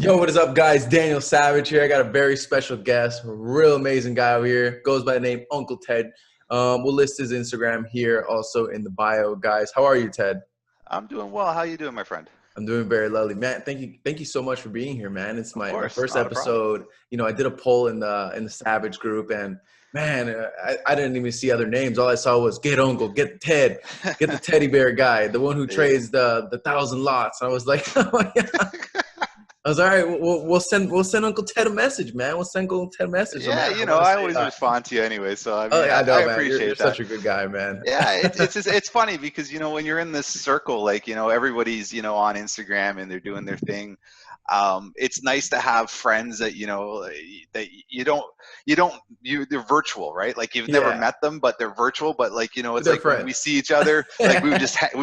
Yo, what is up, guys? Daniel Savage here. I got a very special guest, a real amazing guy over here. Goes by the name Uncle Ted. We'll list his Instagram here also in the bio, guys. How are you, Ted? I'm doing well. How you doing, my friend? I'm doing very lovely, man. Thank you so much for being here, man. It's Of my course, first not a problem. episode. I did a poll in the Savage group, and man, I didn't even see other names. All I saw was get Uncle, get Ted, get the teddy bear guy, the one who Yeah. trades the thousand lots. I was like, oh yeah. I was all right. We'll send Uncle Ted a message, man. We'll send Uncle Ted a message. So, Yeah, man, I want to I say, always respond to you anyway, so I oh mean, yeah, I I know, man. You're appreciate that. such a good guy, man. Yeah, it's funny because when you're in this circle, like everybody's on Instagram and they're doing their thing. It's nice to have friends that that they're virtual, right? Like you've never Yeah, met them, but they're virtual. But like but it's they're like when we friends. see each other, like we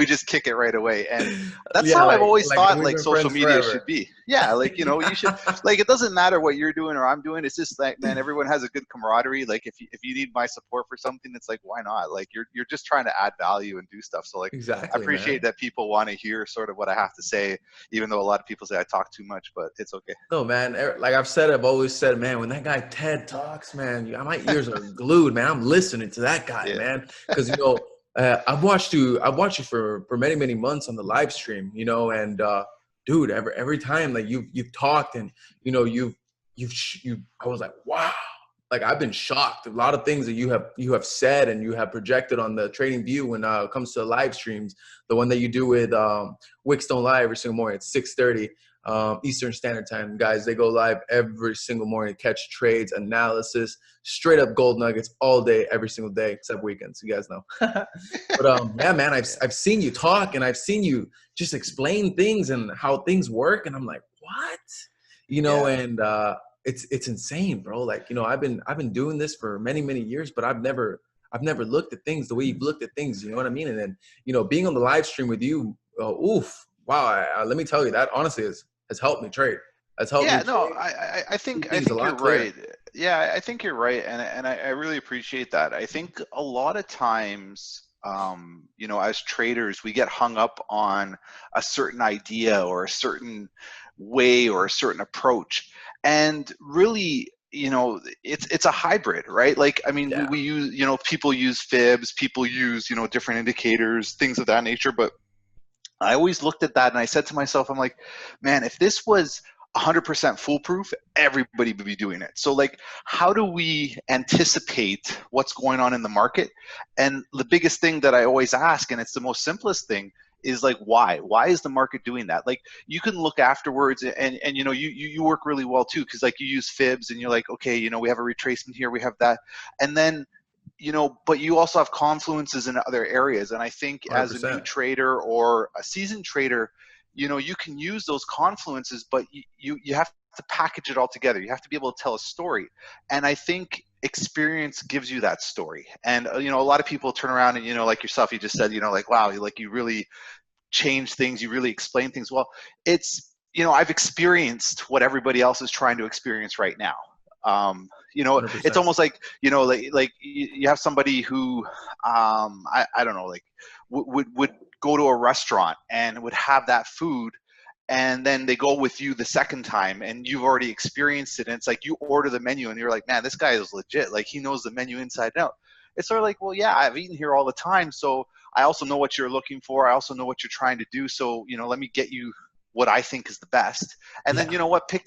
just kick it right away, and that's Yeah, how I've always like thought we've like been social friends media forever. should be. Yeah, like you should, like, it doesn't matter what you're doing or I'm doing. It's just like, man, everyone has a good camaraderie. Like if you need my support for something, it's like, why not? Like you're just trying to add value and do stuff. So like I Exactly, appreciate man. that people want to hear sort of what I have to say, even though a lot of people say I talk too much, but it's okay. No, man. Like I've always said, man. When that guy Ted talks, man, my ears are glued, man. I'm listening to that guy, Yeah. man, because I've watched you for many many months on the live stream, and dude, every time like you've talked and you I was like, wow. Like I've been shocked. A lot of things that you have said and you have projected on the Trading View when it comes to live streams. The one that you do with Wickstone Live every single morning at 6:30 Eastern Standard Time. Guys, they go live every single morning, catch trades, analysis, straight up gold nuggets all day, every single day, except weekends. You guys know. But yeah, man, Yeah. I've seen you talk and I've seen you just explain things and how things work, and I'm like, what? Yeah. And it's insane, bro. Like, I've been doing this for many many years, but I've never looked at things the way you've looked at things. You know what I mean? And then being on the live stream with you, oof, wow. Let me tell you that honestly has helped me trade. Has helped me Yeah, no, trade, see I things a think you're lot clearer. right. Yeah, I think you're right, and I really appreciate that. I think a lot of times, as traders, we get hung up on a certain idea or a certain way or a certain approach, and really, it's a hybrid, right? Like, I mean, Yeah, we use, people use fibs, people use, different indicators, things of that nature, but I always looked at that and I said to myself, I'm like, man, if this was 100% foolproof, everybody would be doing it. So, like, how do we anticipate what's going on in the market? And the biggest thing that I always ask, and it's the most simplest thing, is like, why? Why is the market doing that? Like, you can look afterwards, and you work really well too, because like you use fibs, and you're like, okay, we have a retracement here, we have that, and then but you also have confluences in other areas. And I think as a new 100%. trader or a seasoned trader, you can use those confluences, but you have to package it all together. You have to be able to tell a story. And I think experience gives you that story. And, a lot of people turn around and, like yourself, you just said, like, wow, like you really change things, you really explain things. Well, it's, I've experienced what everybody else is trying to experience right now. It's 100%. almost like, like you have somebody who, I don't know, like would go to a restaurant and would have that food, and then they go with you the second time and you've already experienced it. And it's like you order the menu and you're like, man, this guy is legit. Like he knows the menu inside and out. It's sort of like, well, yeah, I've eaten here all the time. So I also know what you're looking for. I also know what you're trying to do. So, let me get you what I think is the best. And then, Yeah, pick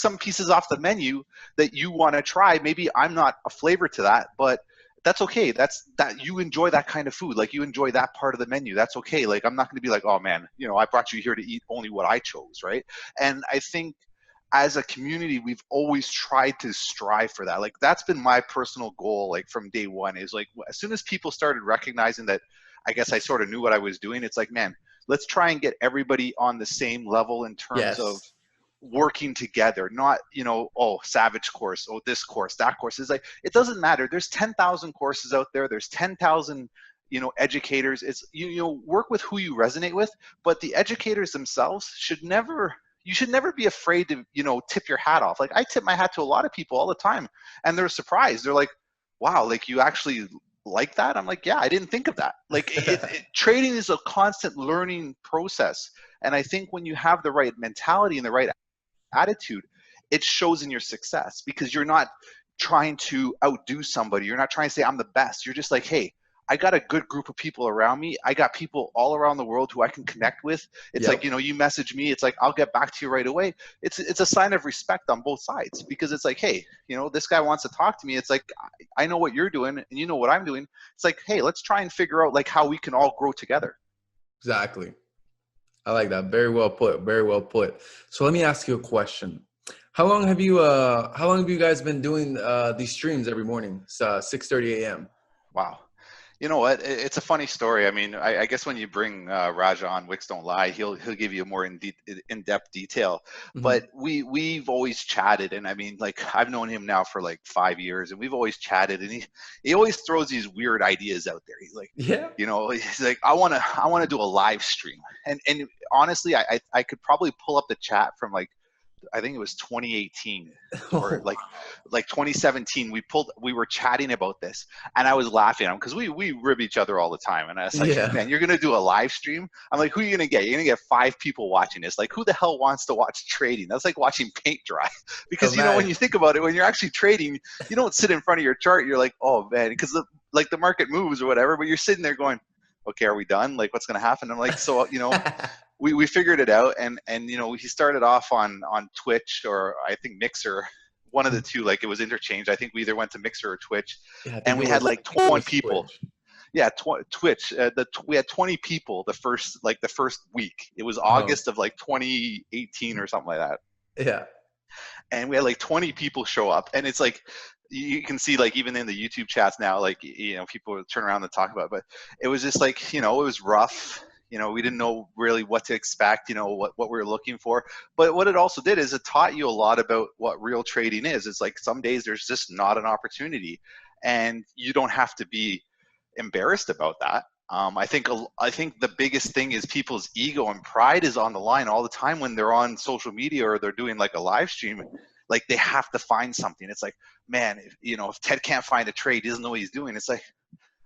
some pieces off the menu that you want to try. Maybe I'm not a flavor to that, but that's okay. That's that you enjoy that kind of food. Like you enjoy that part of the menu. That's okay. Like I'm not going to be like, oh man, I brought you here to eat only what I chose, right? And I think as a community, we've always tried to strive for that. Like that's been my personal goal, like from day one, is like as soon as people started recognizing that, I guess I sort of knew what I was doing. It's like, man, let's try and get everybody on the same level in terms of yes, working together, not, oh, Savage course, oh, this course, that course. Is like, it doesn't matter. There's 10,000 courses out there. There's 10,000, educators. It's, work with who you resonate with, but the educators themselves you should never be afraid to, tip your hat off. Like I tip my hat to a lot of people all the time and they're surprised. They're like, wow, like you actually like that? I'm like, yeah, I didn't think of that. Like trading is a constant learning process. And I think when you have the right mentality and the right attitude, it shows in your success, because you're not trying to outdo somebody. You're not trying to say I'm the best. You're just like, hey, I got a good group of people around me. I got people all around the world who I can connect with. It's like, Yep. you know, you message me, it's like, I'll get back to you right away. It's a sign of respect on both sides, because it's like, hey, you know, this guy wants to talk to me. It's like, I know what you're doing and you know what I'm doing. It's like, hey, let's try and figure out like how we can all grow together. Exactly. I like that. Very well put. Very well put. So let me ask you a question. How long have you guys been doing these streams every morning? It's 6:30 a.m. Wow. You know what? It's a funny story. I mean, I guess when you bring Raja on Wix Don't Lie, he'll give you more in-depth detail. Hmm. But we've always chatted, and I mean, like I've known him now for like 5 years, and we've always chatted, and he always throws these weird ideas out there. He's like, Yeah. you know, he's like, I wanna do a live stream, and honestly, I could probably pull up the chat from like, I think it was 2018 or Oh, like 2017. We were chatting about this, and I was laughing at him because we rib each other all the time. And I was like, yeah. man, you're gonna do a live stream? I'm like, who are you gonna get? You're gonna get 5 people watching this. Like, who the hell wants to watch trading? That's like watching paint dry. Because you know, when you Imagine. think about it, when you're actually trading, you don't sit in front of your chart. You're like, oh man, because the market moves or whatever, but you're sitting there going, okay, are we done? Like, what's gonna happen? I'm like, so you know, we figured it out, and you know, he started off on Twitch, or I think Mixer, one of the two. Like, it was interchanged. I think we either went to Mixer or Twitch, Yeah, I and think we had like it 20 was people. Twitch. Yeah, Twitch. We had 20 people the first week. It was Oh, August of like 2018 or something like that, yeah. and we had like 20 people show up, and it's like, you can see like even in the YouTube chats now, like, you know, people turn around and talk about it. But it was just like, you know, it was rough. You know, we didn't know really what to expect, you know, what we were looking for. But what it also did is it taught you a lot about what real trading is. It's like some days there's just not an opportunity, and you don't have to be embarrassed about that. I think the biggest thing is people's ego and pride is on the line all the time when they're on social media or they're doing like a live stream. Like, they have to find something. It's like, man, if, you know, if Ted can't find a trade, he doesn't know what he's doing. It's like,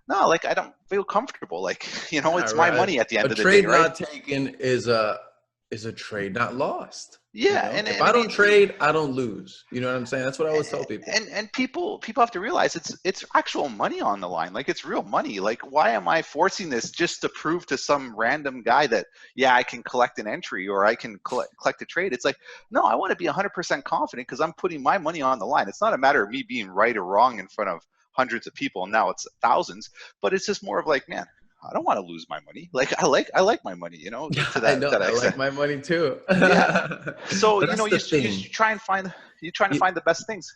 no, like, I don't feel comfortable. Like, you know, Yeah, it's my right. money at the A end of the day, trade right? not taken is a trade not lost. You Yeah, know, if and I I don't mean, trade, I don't lose. You know what I'm saying? That's what I always tell people. and people have to realize it's actual money on the line. Like, it's real money. Like, why am I forcing this just to prove to some random guy that, yeah, I can collect an entry or I can collect a trade? It's like, no, I want to be 100% confident because I'm putting my money on the line. It's not a matter of me being right or wrong in front of hundreds of people, and now it's thousands. But it's just more of like, man, I don't want to lose my money. Like, I like my money, you know, Yeah, to I that know. to that I like extent. my money too. Yeah. So, But you know, that's the you thing. try and find, You, the best things.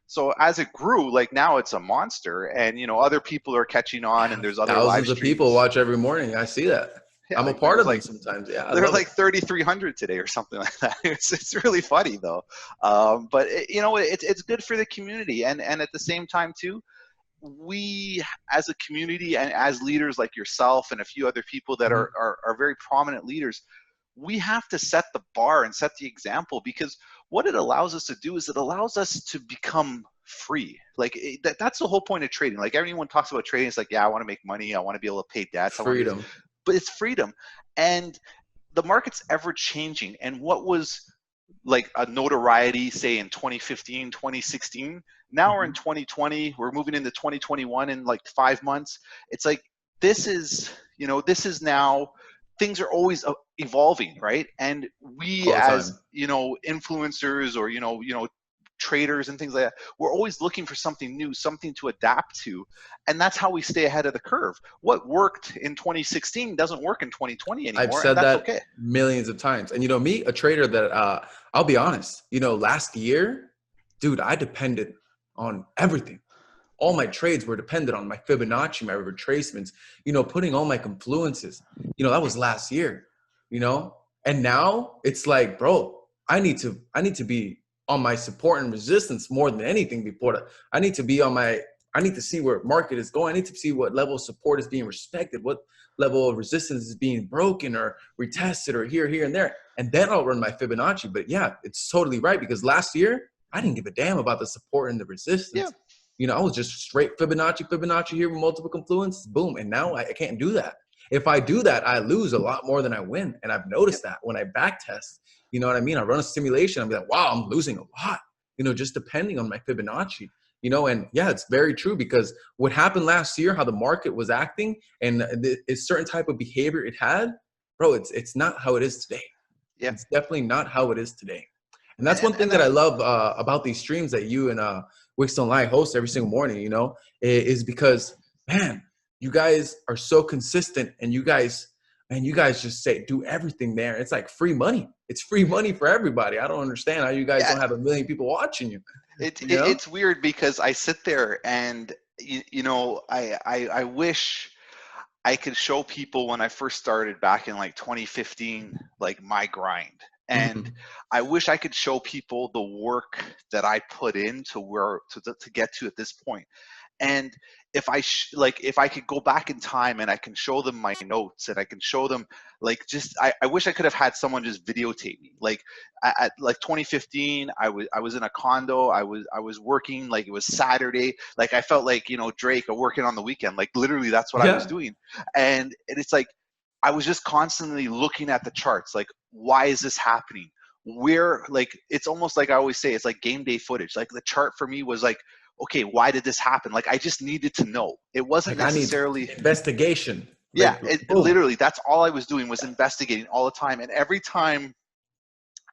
So as it grew, like now it's a monster, and you know, other people are catching on, and yeah, there's other live thousands of people streams. watch every morning. I see that. Yeah, I'm a like part of them sometimes. Yeah, I there was love it. like 3,300 today or something like that. It's really funny though. But you know, it's good for the community, and at the same time too, we as a community and as leaders like yourself and a few other people that Mhm. are very prominent leaders, we have to set the bar and set the example, because what it allows us to do is it allows us to become free. Like, that's the whole point of trading. Like, everyone talks about trading, it's like, yeah, I want to make money, I want to be able to pay debts, I want to be this. Freedom. But it's freedom. And the market's ever changing, and what was like a notoriety say in 2015, 2016, now we're in Mhm. 2020, we're moving into 2021 in like 5 months. It's like, this is, you know, this is now, things are always evolving, right? And we All the as, time. you know, influencers, or traders and things like that, we're always looking for something new, something to adapt to, and that's how we stay ahead of the curve. What worked in 2016 doesn't work in 2020 I've anymore, and said that's that okay. millions of times. And you know, me, a trader that I'll be honest, you know, last year, dude, I depended on everything. All my trades were dependent on my Fibonacci, my retracements, you know, putting all my confluences. You know, that was last year, you know? And now it's like, bro, I need to be on my support and resistance more than anything before that. I need to be on my I need to see where market is going. I need to see what level of support is being respected, what level of resistance is being broken or retested or here, and there. And then I'll run my Fibonacci. But yeah, it's totally right, because last year I didn't give a damn about the support and the Yeah. resistance. You know, I was just straight Fibonacci here with multiple confluences, boom. And now I can't do that. If I do that, I lose a lot more than I win. And I've noticed that when I back test, you know what I mean? I run a simulation, I'll be like, wow, I'm losing a lot, you know, just depending on my Fibonacci, you know. And yeah, it's very true, because what happened last year, how the market was acting and a certain type of behavior it had, bro, it's not how it is today. Yeah. It's definitely not how it is today. And that's And, one thing and that I I, love about these streams that you and Wix Don't Lie host every single morning, you know, is because, man, you guys are so consistent, and you guys just say, do everything there. It's like free money. It's free money for everybody. I don't understand how you guys yeah, don't have a million people watching you, you know? it's weird because I sit there and, I wish I could show people when I first started back in like 2015, like my grind. And Mhm. I wish I could show people the work that I put in to where to get to at this point. And if if I could go back in time and I can show them my notes and I can show them, like, just I wish I could have had someone just videotape me. Like at like 2015, I was in a condo. I was working, like it was Saturday. Like I felt like, Drake, working on the weekend. Like literally that's what I was Yeah. doing. And it's like I was just constantly looking at the charts. Like, why is this happening? Where, like, it's almost like I always say, it's like game day footage. Like the chart for me was like, okay, why did this happen? Like I just needed to know. It wasn't Like, I need necessarily, investigation. yeah, Like, it boom. literally, that's all I was doing was investigating all the time. And every time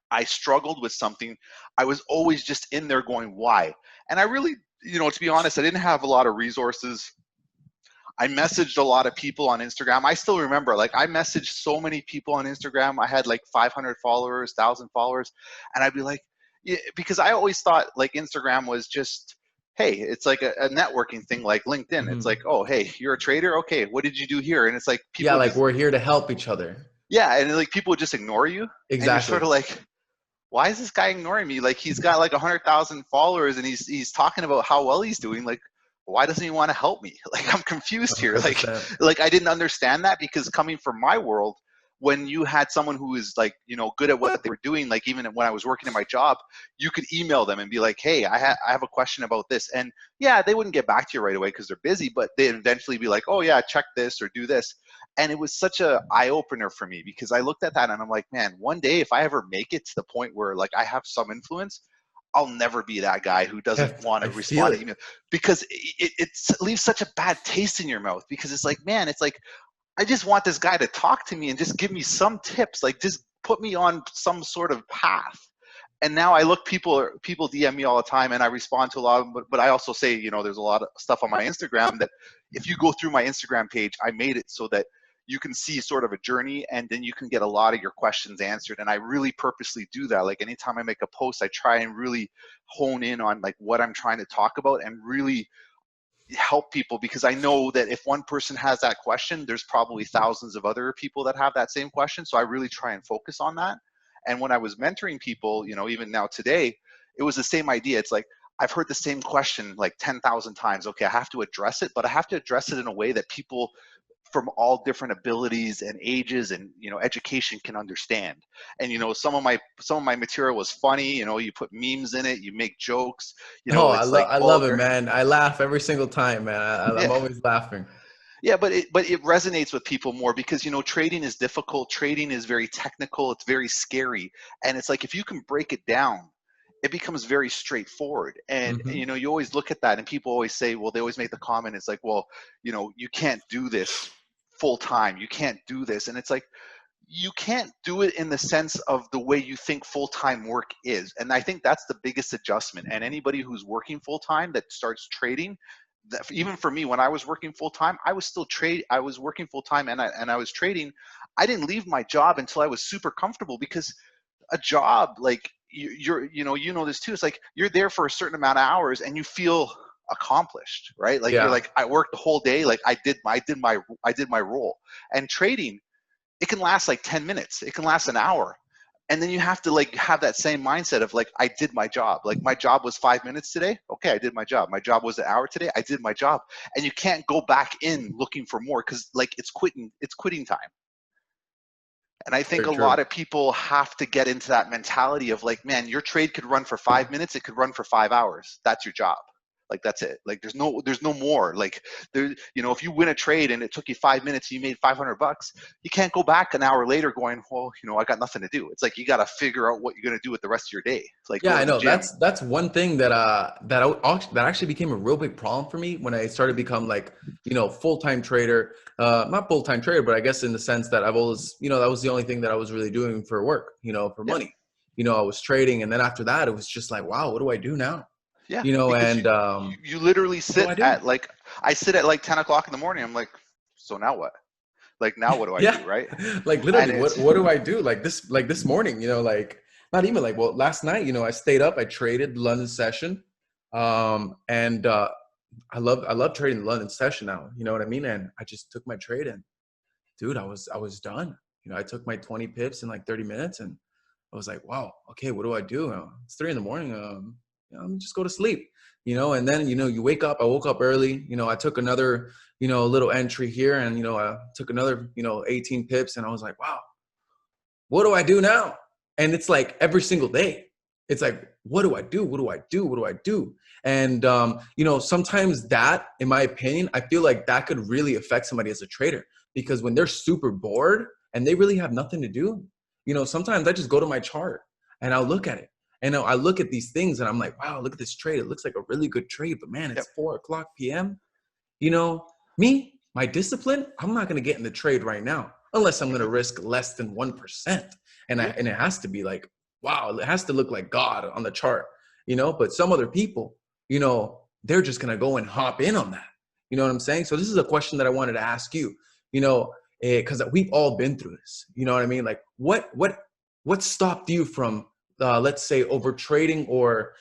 I struggled with something, I was always just in there going, why? And I really, to be honest, I didn't have a lot of resources. I messaged a lot of people on Instagram. I still remember, like, I messaged so many people on Instagram. I had like 500 followers, 1,000 followers. And I'd be like, yeah, because I always thought like Instagram was just, hey, it's like a networking thing like LinkedIn. It's like, Mhm. oh, hey, you're a trader? Okay, what did you do here? And it's like Yeah, people like, just, we're here to help each other. yeah. And like people would just ignore you. And you're sort Exactly. of like, why is this guy ignoring me? Like he's got like 100,000 followers and he's talking about how well he's doing. Like, why doesn't he want to help me? Like I'm confused here. Like 100%. like I didn't understand that, because coming from my world, when you had someone who is like, good at what they were doing, like even when I was working in my job, you could email them and be like, hey, I have a question about this. And yeah, they wouldn't get back to you right away because they're busy, but they'd eventually be like, oh yeah, check this or do this. And it was such a eye opener for me, because I looked at that and I'm like, man, one day if I ever make it to the point where like I have some influence, I'll never be that guy who doesn't Yes, want I to feel respond to it. email, because it leaves such a bad taste in your mouth, because it's like, man, it's like I just want this guy to talk to me and just give me some tips, like just put me on some sort of path. And now I look, people DM me all the time and I respond to a lot of them, but I also say, there's a lot of stuff on my Instagram that if you go through my Instagram page, I made it so that you can see sort of a journey and then you can get a lot of your questions answered. And I really purposely do that. Like anytime I make a post, I try and really hone in on like what I'm trying to talk about and really help people, because I know that if one person has that question, there's probably thousands of other people that have that same question. So I really try and focus on that. And when I was mentoring people, even now today, it was the same idea. It's like, I've heard the same question like 10,000 times. Okay, I have to address it, but I have to address it in a way that people from all different abilities and ages and education can understand. And some of my material was funny. You put memes in it, you make jokes. Oh, It's like I love it, vulgar. man. I laugh every single time, man. I'm Yeah. always laughing. Yeah, but it resonates with people more because trading is difficult. Trading is very technical. It's very scary, and it's like if you can break it down, it becomes very straightforward. And Hmm. you always look at that, and people always say, well, they always make the comment. It's like, well, you can't do this full time. You can't do this, and it's like you can't do it in the sense of the way you think full time work is. And I think that's the biggest adjustment. And anybody who's working full time that starts trading, even for me, when I was working full time, I was still trade. I was working full time, and I was trading. I didn't leave my job until I was super comfortable, because a job, like you're, this too. It's like you're there for a certain amount of hours, and you feel accomplished, right? Like you're Yeah. like, I worked the whole day. Like I did my role. And trading, it can last like 10 minutes. It can last an hour. And then you have to like have that same mindset of like, I did my job. Like my job was 5 minutes today. Okay, I did my job. My job was an hour today. I did my job. And you can't go back in looking for more, because like it's quitting time. And I think Very a true. lot of people have to get into that mentality of like, man, your trade could run for 5 minutes. It could run for 5 hours. That's your job. Like that's it. Like there's no more. Like there, if you win a trade and it took you 5 minutes, and you made $500, you can't go back an hour later going, well, I got nothing to do. It's like you got to figure out what you're going to do with the rest of your day. It's like Yeah, go I to the know. gym. That's one thing that actually became a real big problem for me when I started to become like, full-time trader. Not full-time trader, but I guess in the sense that I've always, that was the only thing that I was really doing for work, for Yeah. money. I was trading, and then after that, it was just like, wow, what do I do now? Yeah, because And you literally what do sit I do? at like I sit at like 10 o'clock in the morning. I'm like, so now what? Like now what do I Yeah, do, right? like And literally, what it's what do I do? Like this morning, like not even like well, last night, I stayed up, I traded the London session, and I love trading the London session now. You know what I mean? And I just took my trade, and dude, I was done. I took my 20 pips in like 30 minutes, and I was like, wow, okay, what do I do? It's 3 in the morning. I'm just go to sleep, and then, you wake up. I woke up early. I took another, little entry here, and, I took another, 18 pips, and I was like, wow, what do I do now? And it's like every single day. It's like, what do I do? What do I do? What do I do? And, sometimes that, in my opinion, I feel like that could really affect somebody as a trader, because when they're super bored and they really have nothing to do, sometimes I just go to my chart and I'll look at it. And I look at these things and I'm like, wow, look at this trade. It looks like a really good trade, but man, yep, it's 4 o'clock PM. You know, my discipline, I'm not going to get in the trade right now unless I'm going to hmm risk less than 1%. yeah, And it has to be like, wow, it has to look like God on the chart, but some other people, they're just going to go and hop in on that. You know what I'm saying? So this is a question that I wanted to ask you, because we've all been through this. You know what I mean? Like what stopped you from, let's say, over trading or,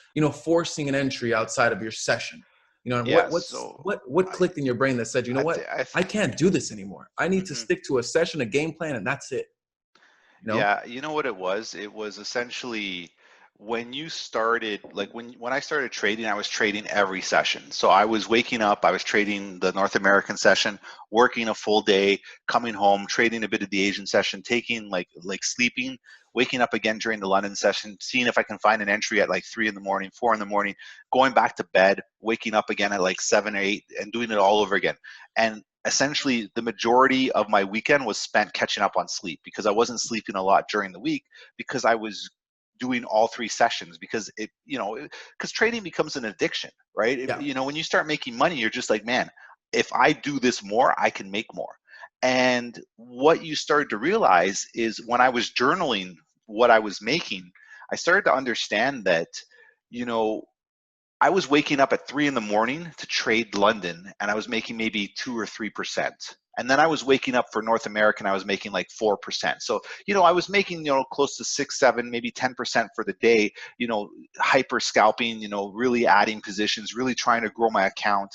forcing an entry outside of your session? And yeah. what's So what I, clicked in your brain that said, you know I, what, th- I I th- can't do this anymore. I need to mhm. stick to a session, a game plan, and that's it. You know? Yeah, you know what it was? It was essentially when you started, like when I started trading, I was trading every session. So I was waking up, I was trading the North American session, working a full day, coming home, trading a bit of the Asian session, taking like sleeping, waking up again during the London session, seeing if I can find an entry at like 3 in the morning, 4 in the morning, going back to bed, waking up again at like 7 or 8, and doing it all over again. And essentially the majority of my weekend was spent catching up on sleep because I wasn't sleeping a lot during the week because I was doing all 3 sessions because because trading becomes an addiction, right? Yeah. When you start making money, you're just like, man, if I do this more, I can make more. And what you started to realize is when I was journaling what I was making, I started to understand that, you know, I was waking up at 3 in the morning to trade London and I was making maybe 2 or 3%. And then I was waking up for North America and I was making like 4%. So, I was making, close to 6, 7, maybe 10% for the day, hyper scalping, really adding positions, really trying to grow my account.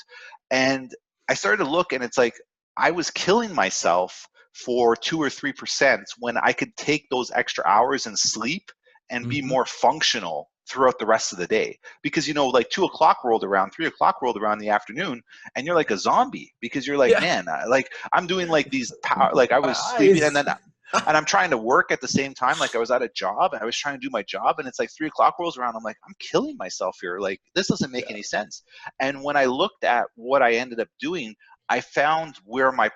And I started to look and it's like I was killing myself for 2 or 3% when I could take those extra hours and sleep and be Hmm. more functional throughout the rest of the day because like 2 o'clock rolled around, 3 o'clock rolled around in the afternoon and you're like a zombie because you're like, Yeah. man, like I'm doing like these power, like I My was sleeping and eyes. then and I'm trying to work at the same time. Like I was at a job and I was trying to do my job and it's like 3 o'clock rolls around. I'm like, I'm killing myself here. Like this doesn't make Yeah. any sense. And when I looked at what I ended up doing, I found where my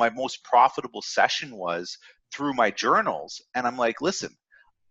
most profitable session was through my journals. And I'm like, listen,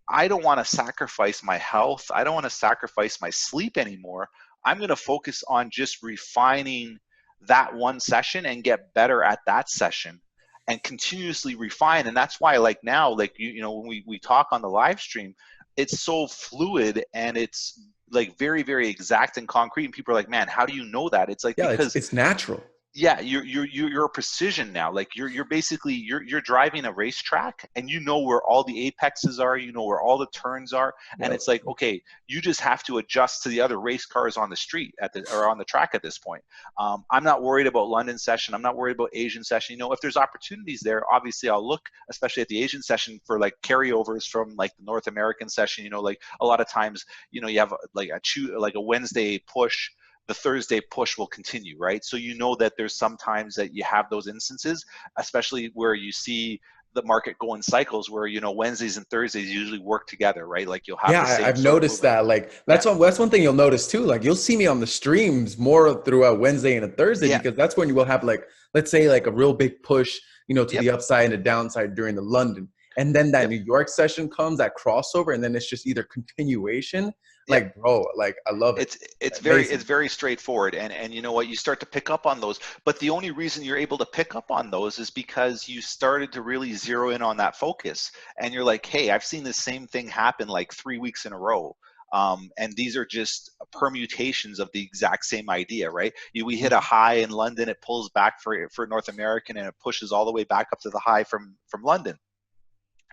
I don't want to sacrifice my health. I don't want to sacrifice my sleep anymore. I'm going to focus on just refining that one session and get better at that session and continuously refine. And that's why, like now, like, when we talk on the live stream, it's so fluid and it's like very, very exact and concrete. And people are like, man, how do you know that? It's like, Yeah, it's because it's natural. yeah, you're a precision now. Like you're basically you're driving a racetrack and you know where all the apexes are, you know where all the turns are, and Yeah. it's like, okay, you just have to adjust to the other race cars on the street or on the track at this point. I'm not worried about London session. I'm not worried about Asian session. If there's opportunities there, obviously I'll look, especially at the Asian session, for like carryovers from like the North American session. Like a lot of times, you have like a Wednesday push, the Thursday push will continue, right? So that there's sometimes that you have those instances, especially where you see the market go in cycles where, you know, Wednesdays and Thursdays usually work together, right? Like you'll have Yeah, the same I've sort of noticed movement. that. Like Yeah. that's one thing you'll notice too. Like you'll see me on the streams more throughout Wednesday and a Thursday Yeah. because that's when you will have like, let's say like a real big push, you know, to Yep. the upside and the downside during the London. And then that Yep. New York session comes, that crossover, and then it's just either continuation. Yep. Like, bro, like I love it. It's Amazing. very straightforward, and you know what, you start to pick up on those, but the only reason you're able to pick up on those is because you started to really zero in on that focus, and you're like, hey, I've seen the same thing happen like 3 weeks in a row. And these are just permutations of the exact same idea, right? We hit a Mhm. high in London, it pulls back for North American, and it pushes all the way back up to the high from London,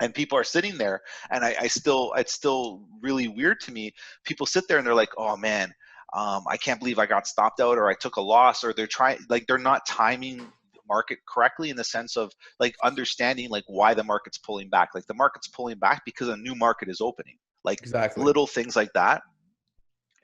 and people are sitting there, and I still, it's still really weird to me. People sit there and they're like, oh man, I can't believe I got stopped out, or I took a loss, or they're trying, like they're not timing the market correctly in the sense of like understanding like why the market's pulling back. Like the market's pulling back because a new market is opening, like Exactly. little things like that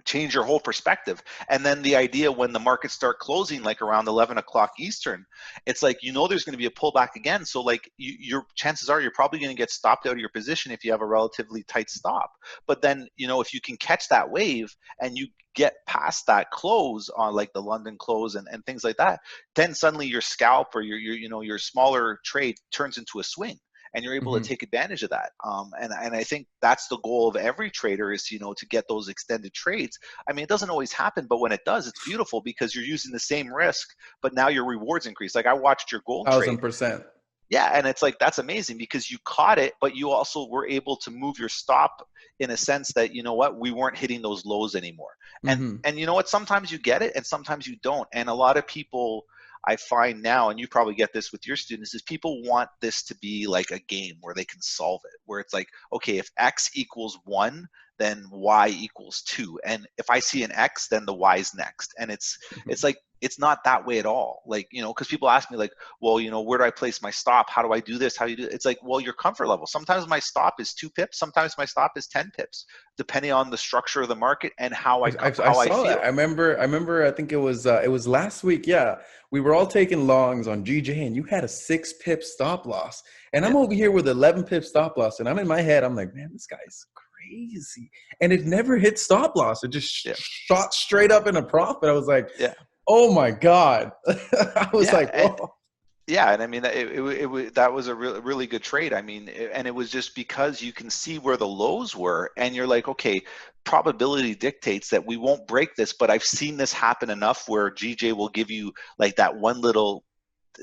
change your whole perspective. And then the idea when the markets start closing like around 11 o'clock Eastern, it's like, you know, there's going to be a pullback again. So like your chances are you're probably going to get stopped out of your position if you have a relatively tight stop. But then, you know, if you can catch that wave and you get past that close on like the London close and things like that, then suddenly your scalp or your you know, your smaller trade turns into a swing, and you're able to Hmm. take advantage of that. And I think that's the goal of every trader is, you know, to get those extended trades. I mean, it doesn't always happen, but when it does, it's beautiful because you're using the same risk, but now your rewards increase. Like I watched your gold trade. 1000%. Yeah, and it's like that's amazing because you caught it, but you also were able to move your stop in a sense that, you know what, we weren't hitting those lows anymore. Hmm. And you know what, sometimes you get it and sometimes you don't. And a lot of people I find now, and you probably get this with your students, is people want this to be like a game where they can solve it, where it's like, okay, if X equals 1, then Y equals 2. And if I see an X, then the Y is next. And it's like it's not that way at all. Like, you know, because people ask me like, well, you know, where do I place my stop? How do I do this? How do you do it? It's like, well, your comfort level. Sometimes my stop is 2 pips. Sometimes my stop is 10 pips, depending on the structure of the market and I how I saw that. feel. I remember. I think it was last week. Yeah, we were all taking longs on GJ, and you had a 6 pip stop loss, and I'm Yeah, over here with 11 pip stop loss, and I'm in my head. I'm like, man, this guy's crazy, and it never hit stop loss. It just yeah, shot straight up in a profit. I was like, yeah, oh my god. I was yeah. like, whoa. Yeah, and I mean, that was a really good trade. I mean, and it was just because you can see where the lows were, and you're like, okay, probability dictates that we won't break this, but I've seen this happen enough where GJ will give you like that one little,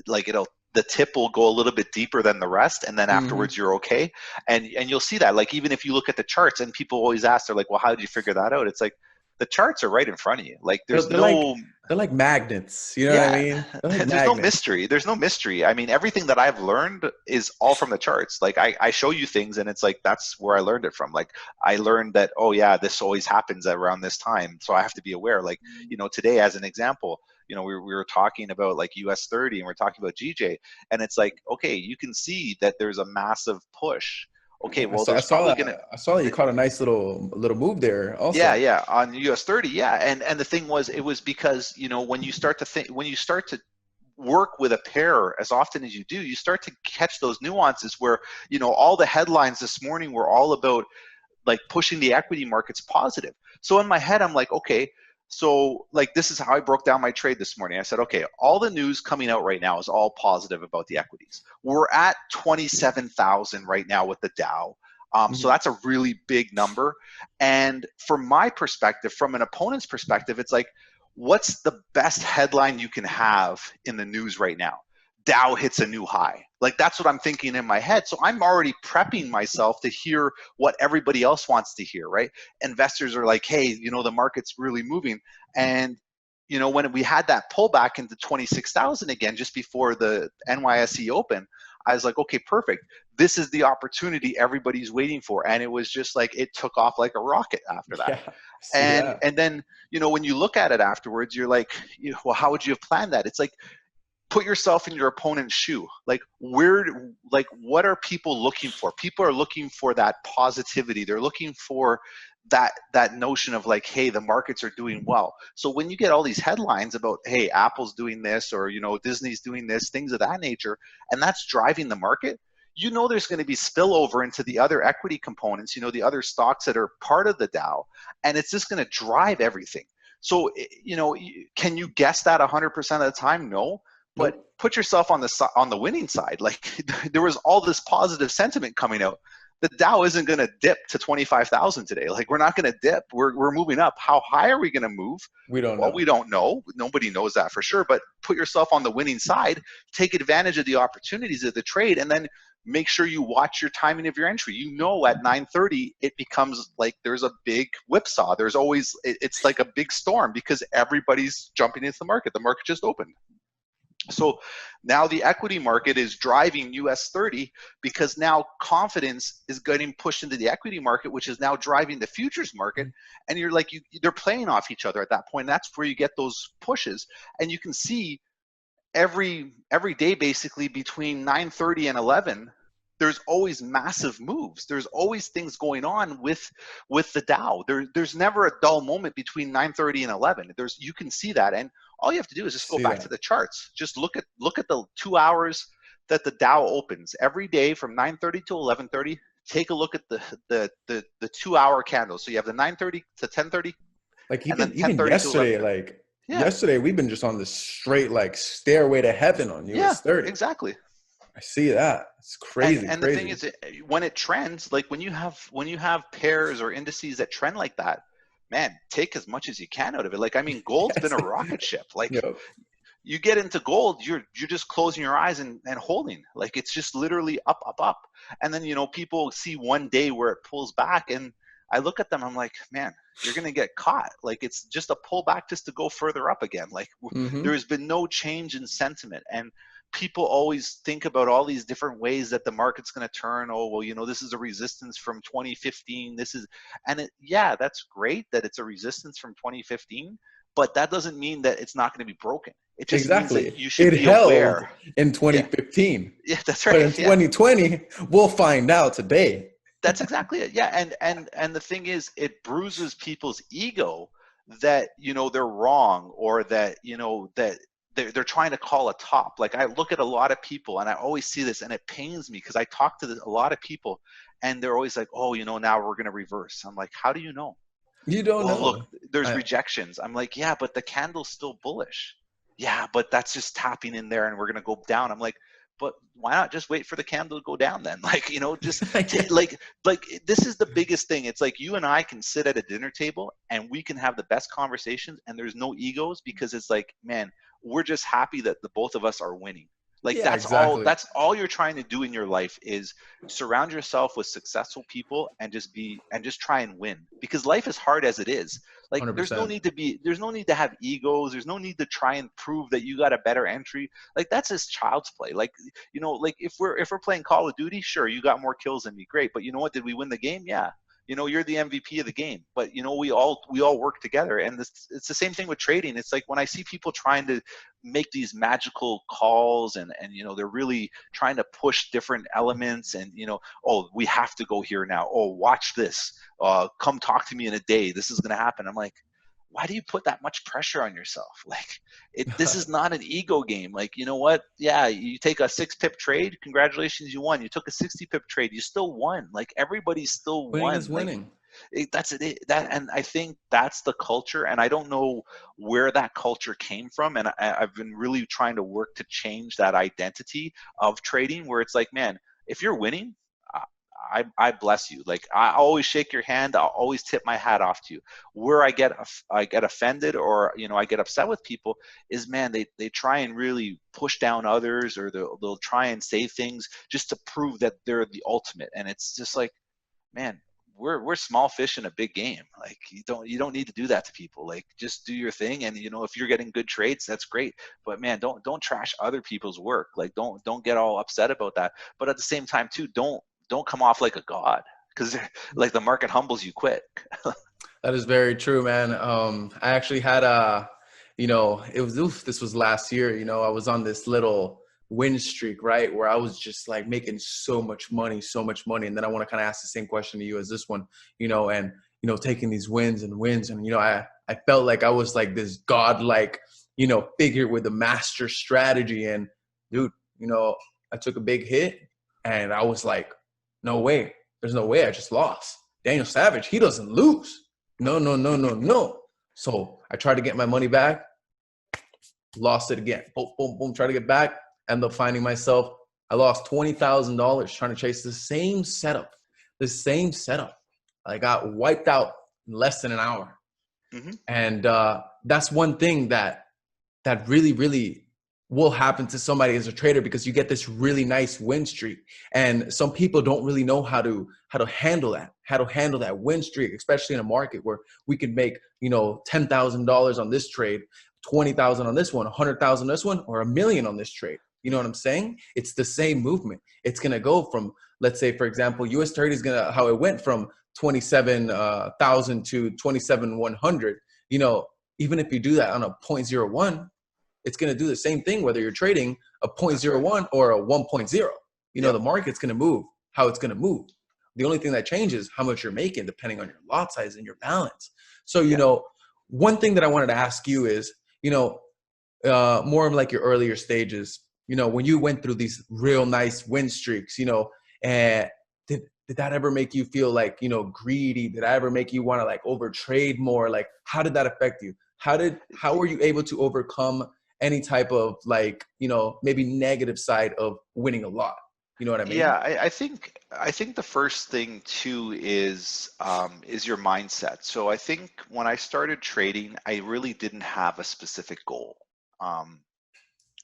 like it'll, the tip will go a little bit deeper than the rest, and then Hmm. afterwards you're okay. And you'll see that, like even if you look at the charts, and people always ask, they're like, well, how did you figure that out? It's like the charts are right in front of you. Like They're, there's they're like no, they're like magnets. You know what I yeah, mean? They're like there's no magnets. mystery. There's no mystery. I mean, everything that I've learned is all from the charts. Like I show you things and it's like that's where I learned it from. Like I learned that, oh yeah, this always happens around this time. So I have to be aware. Like, you know, today as an example, you know, we were talking about like US 30 and we're talking about GJ, and it's like, okay, you can see that there's a massive push. Okay, well I there's saw probably that. gonna, I saw that you caught a nice little move there. yeah, Also. yeah, on US 30, yeah. And the thing was, it was because, you know, when you start to think, when you start to work with a pair as often as you do, you start to catch those nuances where, you know, all the headlines this morning were all about like pushing the equity markets positive. So in my head, I'm like, okay, so like this is how I broke down my trade this morning. I said, okay, all the news coming out right now is all positive about the equities. We're at 27,000 right now with the Dow. So Mhm. that's a really big number. And from my perspective, from an opponent's perspective, it's like, what's the best headline you can have in the news right now? Dow hits a new high. Like that's what I'm thinking in my head. So I'm already prepping myself to hear what everybody else wants to hear, right? Investors are like, hey, you know, the market's really moving. And, you know, when we had that pullback into 26,000 again, just before the NYSE open, I was like, okay, perfect. This is the opportunity everybody's waiting for. And it was just like, it took off like a rocket after that. Yeah, I see that. And then, you know, when you look at it afterwards, you're like, well, how would you have planned that? It's like, put yourself in your opponent's shoe. Like where, like what are people looking for? People are looking for that positivity. They're looking for that notion of like, hey, the markets are doing well. So when you get all these headlines about, hey, Apple's doing this, or you know, Disney's doing this, things of that nature, and that's driving the market, you know there's going to be spillover into the other equity components, you know, the other stocks that are part of the Dow, and it's just going to drive everything. So, you know, can you guess that 100% of the time? No, but Nope. put yourself on the winning side. Like there was all this positive sentiment coming out. The Dow isn't going to dip to 25,000 today. Like we're not going to dip. We're moving up. How high are we going to move? We don't Well, know. we don't know. Nobody knows that for sure. But put yourself on the winning side. Take advantage of the opportunities of the trade, and then make sure you watch your timing of your entry. You know, at 9:30 it becomes like there's a big whipsaw. There's always, it's like a big storm because everybody's jumping into the market. The market just opened. So now the equity market is driving US 30 because now confidence is getting pushed into the equity market, which is now driving the futures market. And you're like, they're playing off each other at that point. And that's where you get those pushes. And you can see every day basically between 9:30 and 11, there's always massive moves. There's always things going on with the Dow. There's never a dull moment between 9:30 and 11. You can see that, and all you have to do is just go See back to that. the charts. Just look at the 2 hours that the Dow opens every day from 9:30 to 11:30. Take a look at the 2 hour candles. So you have the 9:30 to 10:30, Like and then even 10:30 to yesterday, 11:30. like Yeah, yesterday, we've been just on this straight like stairway to heaven on yeah, US 30. exactly. I see that. It's and crazy, and the thing crazy. is, when it trends, like when you have pairs or indices that trend like that, man, take as much as you can out of it. Like, I mean, gold's been Yes. a rocket ship. Like, Yo, you get into gold, you're just closing your eyes and holding. Like, it's just literally up, up, up. And then, you know, people see one day where it pulls back, and I look at them, I'm like, man, you're gonna get caught. Like, it's just a pullback just to go further up again. Like, mm-hmm. there's been no change in sentiment. And people always think about all these different ways that the market's going to turn. Oh, well, you know, this is a resistance from 2015. This is, and yeah, that's great that it's a resistance from 2015, but that doesn't mean that it's not going to be broken. It just means that Exactly. you should It be held aware. in Yeah, 2015, yeah, that's but in right. Yeah, 2020, we'll find out today. that's exactly it. Yeah, and the thing is, it bruises people's ego that, you know, they're wrong, or that, you know, that they're trying to call a top. Like, I look at a lot of people, and I always see this, and it pains me because I talk to a lot of people, and they're always like, oh, you know, now we're going to reverse. I'm like, how do you know? You don't Well, look, know. there's I, rejections. I'm like, yeah, but the candle's still bullish. Yeah, but that's just tapping in there, and we're gonna go down. I'm like, but why not just wait for the candle to go down then? Like, you know, just yeah, like this is the biggest thing. It's like you and I can sit at a dinner table and we can have the best conversations, and there's no egos, because it's like, man, we're just happy that the both of us are winning. Like, yeah, exactly. that's all you're trying to do in your life, is surround yourself with successful people and just try and win, because life is hard as it is. Like, 100%. there's no need to have egos. There's no need to try and prove that you got a better entry. Like, that's just child's play. Like, you know, like if we're playing Call of Duty, sure, you got more kills than me, great, but you know what, did we win the game? Yeah. You know, you're the MVP of the game, but you know, we all work together. And it's the same thing with trading. It's like when I see people trying to make these magical calls, and you know, they're really trying to push different elements, and you know, oh, we have to go here now, oh, watch this, come talk to me in a day, this is going to happen. I'm like, why do you put that much pressure on yourself? Like, this is not an ego game. Like, you know what, yeah, you take a 6 pip trade, congratulations, you won. You took a 60 pip trade, you still won. Like, everybody still Winning is won. Like, winning. that's it. And I think that's the culture. And I don't know where that culture came from. And I've been really trying to work to change that identity of trading, where it's like, man, if you're winning, I bless you. Like, I always shake your hand. I'll always tip my hat off to you. Where I get offended, or you know, I get upset with people, is, man, they try and really push down others, or they'll try and say things just to prove that they're the ultimate. And it's just like, man, we're small fish in a big game. Like, you don't need to do that to people. Like, just do your thing, and you know, if you're getting good trades, that's great. But man, don't trash other people's work. Like, don't get all upset about that. But at the same time too, don't come off like a god, because like the market humbles you quick. That is very true, man. I actually had a, you know, it was, oof, this was last year, you know, I was on this little win streak, right? Where I was just like making so much money, so much money. And then I want to kind of ask the same question to you as this one, you know, and, you know, taking these wins and wins. And, you know, I felt like I was like this godlike, you know, figure with a master strategy. And dude, you know, I took a big hit. And I was like, no way. There's no way I just lost. Daniel Savage, he doesn't lose. No, no, no, no, no. So I tried to get my money back, lost it again. Boom, boom, boom, try to get back. End up finding myself, I lost $20,000 trying to chase the same setup. The same setup. I got wiped out in less than an hour. Mm-hmm. And that's one thing that really, really will happen to somebody as a trader, because you get this really nice win streak. And some people don't really know how to handle that win streak, especially in a market where we could make, $10,000 on this trade, 20,000 on this one, 100,000 on this one, or 1 million on this trade. You know what I'm saying? It's the same movement. It's going to go from, let's say, for example, US 30 is going to, how it went from 27,000 to 27,100. Even if you do that on a 0.01, it's going to do the same thing whether you're trading a 0.01 or a 1.0. Yep. The market's going to move how it's going to move. The only thing that changes how much you're making depending on your lot size and your balance. So, one thing that I wanted to ask you is, more of like your earlier stages, when you went through these real nice win streaks, and did that ever make you feel like, greedy? Did that ever make you want to like overtrade more? Like, how did that affect you? How were you able to overcome any type of like, maybe negative side of winning a lot? You know what I mean? Yeah, I think the first thing too is your mindset. So I think when I started trading, I really didn't have a specific goal. Um,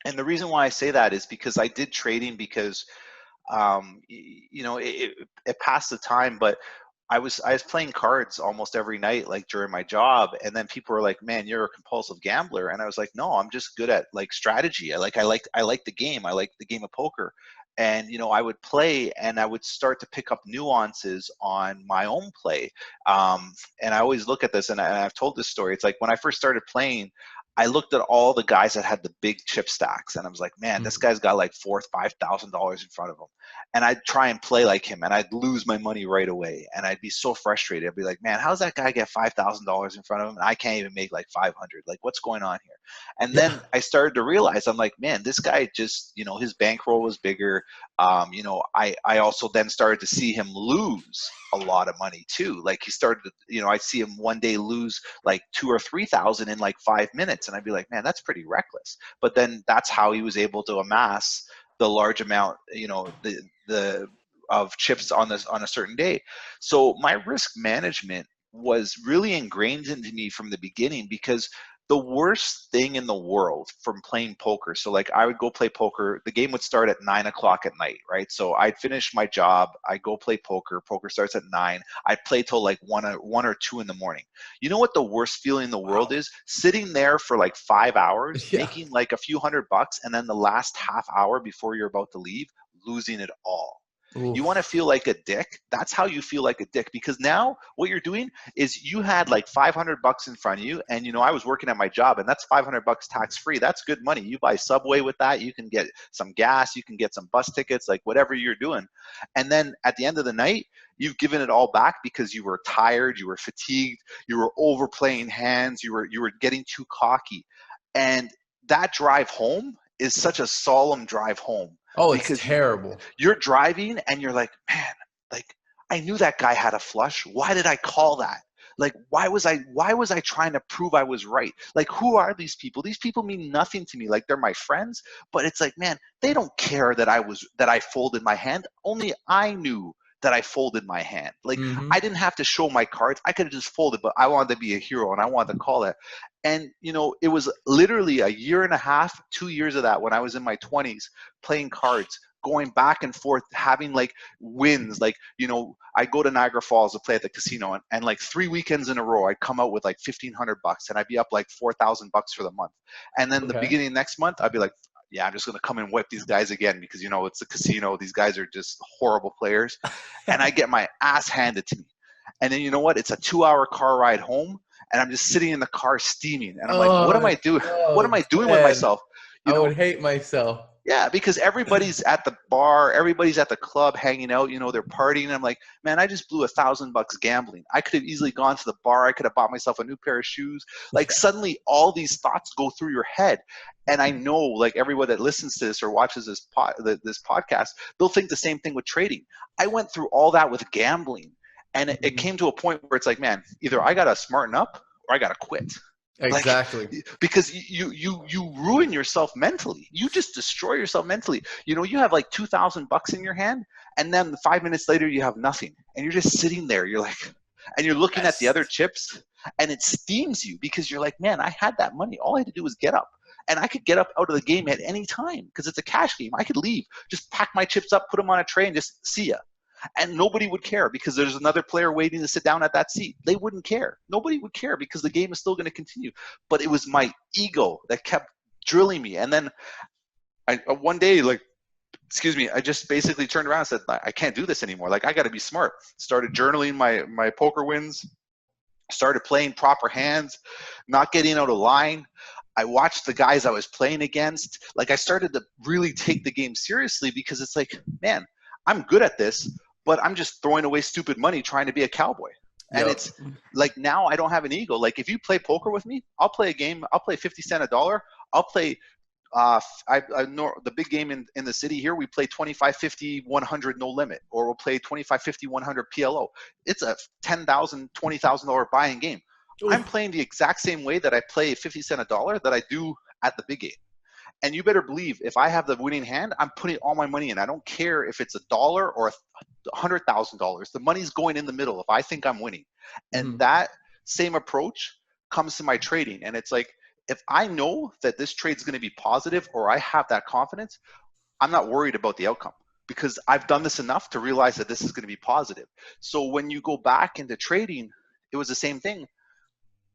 and the reason why I say that is because I did trading because it passed the time, but I was playing cards almost every night, like during my job, and then people were like, "Man, you're a compulsive gambler," and I was like, "No, I'm just good at like strategy. I like the game. I like the game of poker." And I would play, and I would start to pick up nuances on my own play. And I always look at this, and I've told this story. It's like when I first started playing, I looked at all the guys that had the big chip stacks, and I was like, man, this guy's got like $4,000, $5,000 in front of him. And I'd try and play like him, and I'd lose my money right away. And I'd be so frustrated. I'd be like, man, how's that guy get $5,000 in front of him, and I can't even make like 500? Like, what's going on here? And Yeah. then I started to realize, I'm like, man, this guy just, his bankroll was bigger. I also then started to see him lose a lot of money too. Like he started to, I'd see him one day lose like 2 or 3,000 in like 5 minutes, and I'd be like, man, that's pretty reckless. But then that's how he was able to amass the large amount, the of chips on a certain day. So my risk management was really ingrained into me from the beginning, because the worst thing in the world from playing poker. So like I would go play poker. The game would start at 9 o'clock at night, right? So I'd finish my job. I'd go play poker. Poker starts at 9. I'd play till like 1 or 2 in the morning. You know what the worst feeling in the world is? Sitting there for like 5 hours, Yeah. making like a few $100, and then the last half hour before you're about to leave, losing it all. You want to Oof. feel like a dick? That's how you feel like a dick, because now what you're doing is you had like $500 in front of you, and I was working at my job, and that's $500 tax free. That's good money. You buy Subway with that. You can get some gas. You can get some bus tickets, like whatever you're doing. And then at the end of the night, you've given it all back because you were tired, you were fatigued, you were overplaying hands, you were getting too cocky, and that drive home is such a solemn drive home, Oh, it's because terrible. you're driving and you're like, man, like I knew that guy had a flush. Why did I call that? Like, why was I trying to prove I was right? Like, who are these people? These people mean nothing to me. Like, they're my friends, but it's like, man, they don't care that I folded my hand. Only I knew that I folded my hand. Like, I Hmm. didn't have to show my cards. I could have just folded, but I wanted to be a hero and I wanted to call it. And it was literally a year and a half, 2 years of that when I was in my 20s playing cards, going back and forth, having like wins. Like, I go to Niagara Falls to play at the casino, and like 3 weekends in a row, I'd come out with like $1,500, and I'd be up like $4,000 for the month. And then the Okay. beginning of next month, I'd be like, yeah, I'm just going to come and whip these guys again, because, it's a casino. These guys are just horrible players. And I get my ass handed to me. And then you know what? It's a 2-hour car ride home, and I'm just sitting in the car steaming. And I'm like, what am Oh I doing? What am no, I doing with man. myself? You I know, would hate myself. yeah, because everybody's at the bar, everybody's at the club hanging out, they're partying. And I'm like, man, I just blew $1,000 gambling. I could have easily gone to the bar. I could have bought myself a new pair of shoes. Like Yeah. suddenly all these thoughts go through your head. And I know, like, everyone that listens to this or watches this podcast, they'll think the same thing with trading. I went through all that with gambling, and it Mhm. came to a point where it's like, man, either I gotta smarten up or I gotta quit. Like, Exactly. because you ruin yourself mentally. You just destroy yourself mentally. You know, you have like $2,000 in your hand, and then 5 minutes later you have nothing, and you're just sitting there. You're like, and you're looking at the Yes. other chips, and it steams you because you're like, man, I had that money. All I had to do was get up. And I could get up out of the game at any time because it's a cash game. I could leave, just pack my chips up, put them on a tray, and just see ya. And nobody would care because there's another player waiting to sit down at that seat. They wouldn't care. Nobody would care because the game is still going to continue. But it was my ego that kept drilling me. And then one day, like, excuse me, I just basically turned around and said, I can't do this anymore. Like, I got to be smart. Started journaling my poker wins, started playing proper hands, not getting out of line. I watched the guys I was playing against. Like, I started to really take the game seriously because it's like, man, I'm good at this, but I'm just throwing away stupid money trying to be a cowboy. And Yep. it's like, now I don't have an ego. Like, if you play poker with me, I'll play a game. I'll play 50 cent a dollar. I'll play I know the big game in the city here, we play 25, 50, 100 no limit, or we'll play 25, 50, 100 PLO. It's a $10,000, $20,000 buying game. I'm Oof. playing the exact same way that I play 50 cent a dollar that I do at the big game. And you better believe if I have the winning hand, I'm putting all my money in. I don't care if it's $1 or $100,000. The money's going in the middle if I think I'm winning. And Mhm. that same approach comes to my trading. And it's like, if I know that this trade is going to be positive or I have that confidence, I'm not worried about the outcome because I've done this enough to realize that this is going to be positive. So when you go back into trading, it was the same thing.